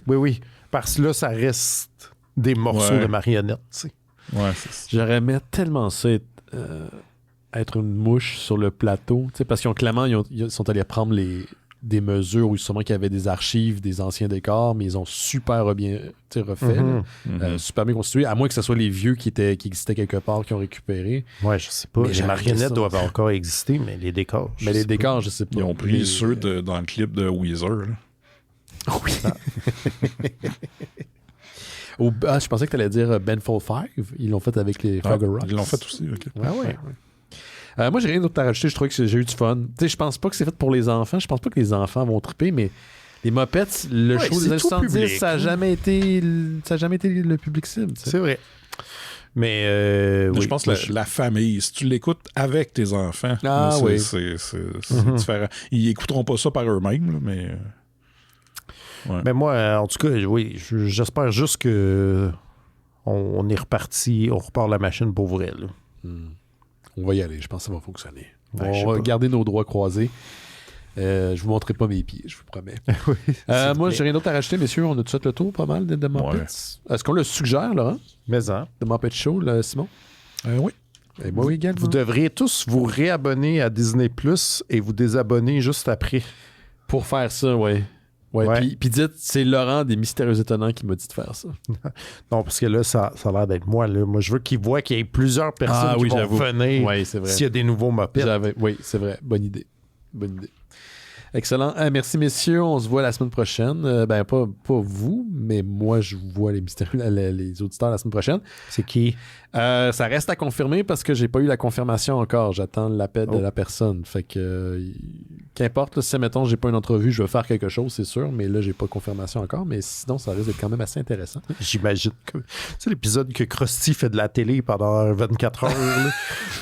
Oui. Parce que là, ça reste des morceaux de marionnettes. Tu sais. Ouais, j'aurais aimé tellement ça être une mouche sur le plateau. Tu sais, parce qu'ils ont clairement, ils sont allés prendre des mesures où sûrement qu'il y avait des archives des anciens décors, mais ils ont super bien refait. Super bien constitué, à moins que ce soit les vieux qui existaient quelque part, qui ont récupéré. Ouais, je sais pas. Mais les marionnettes doivent encore exister, mais les décors. Mais les décors, je sais pas. Ils ont pris ceux dans le clip de Weezer. Oui. Je pensais que tu allais dire Ben Fold 5. Ils l'ont fait avec les Fraggle Rocks. Ils l'ont fait aussi, ok. Ouais. Moi, j'ai rien d'autre à rajouter. Je trouvais que j'ai eu du fun. Tu sais, je pense pas que c'est fait pour les enfants. Je pense pas que les enfants vont triper, mais les Muppets, le show des années 70, ça n'a jamais été le public cible. C'est vrai. Mais je pense que la famille, si tu l'écoutes avec tes enfants, c'est différent. Ils écouteront pas ça par eux-mêmes, là, mais... Ouais. Mais moi, en tout cas, oui, j'espère juste que on est reparti, on repart la machine pour vrai. Là. On va y aller, je pense que ça va fonctionner. Ben, on va garder nos droits croisés. Je vous montrerai pas mes pieds, je vous promets. Moi, j'ai rien d'autre à rajouter, messieurs. On a tout fait le tour pas mal de Muppets. Est-ce qu'on le suggère, Laurent? Mais hein? De Muppet Show, là, Simon? Oui. Et moi également. Vous devriez tous vous réabonner à Disney Plus et vous désabonner juste après. Pour faire ça, oui. Ouais. Puis dites, c'est Laurent des Mystérieux Étonnants qui m'a dit de faire ça. Non, parce que là, ça a l'air d'être moi. Là. Moi, je veux qu'il voit qu'il y ait plusieurs personnes qui vont venir s'il y a des nouveaux Muppets. Oui, c'est vrai. Bonne idée. Excellent. Merci, messieurs. On se voit la semaine prochaine. Pas vous, mais moi, je vous vois les auditeurs la semaine prochaine. C'est qui? Ça reste à confirmer parce que j'ai pas eu la confirmation encore. J'attends l'appel de la personne. Fait que qu'importe, si mettons j'ai pas une entrevue, je vais faire quelque chose, c'est sûr, mais là j'ai pas confirmation encore. Mais sinon, ça risque d'être quand même assez intéressant. J'imagine que c'est l'épisode que Krusty fait de la télé pendant 24 heures.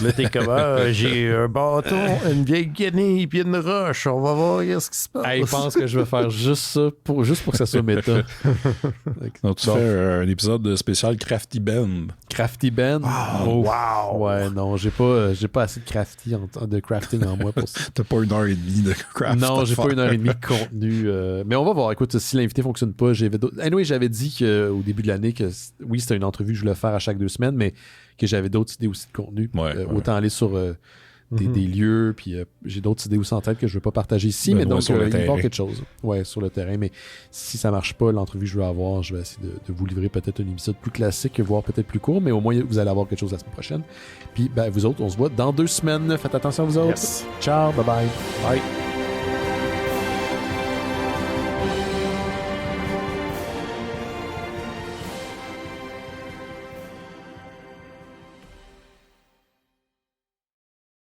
Là, t'es comme j'ai un bâton, une vieille guenille puis une roche. On va voir ce qui se passe. Je pense que je vais faire juste ça pour que ça soit méta. Donc tu fais un épisode spécial Crafty Ben. Crafty Ben. Wow! Ouais, non, j'ai pas assez de crafting en moi pour ça. T'as pas 1h30 de craft. Non, j'ai pas 1h30 de contenu. Mais on va voir. Écoute, si l'invité fonctionne pas, j'avais dit qu'au début de l'année que oui, c'était une entrevue que je voulais faire à chaque 2 semaines, mais que j'avais d'autres idées aussi de contenu. Autant aller sur des lieux, puis j'ai d'autres idées aussi en tête que je ne veux pas partager ici, mais donc il va y avoir quelque chose. Ouais, sur le terrain, mais si ça marche pas, l'entrevue que je veux avoir, je vais essayer de vous livrer peut-être un épisode plus classique, voire peut-être plus court, mais au moins vous allez avoir quelque chose la semaine prochaine. Puis vous autres, on se voit dans 2 semaines. Faites attention à vous autres. Yes. Ciao, bye bye. Bye.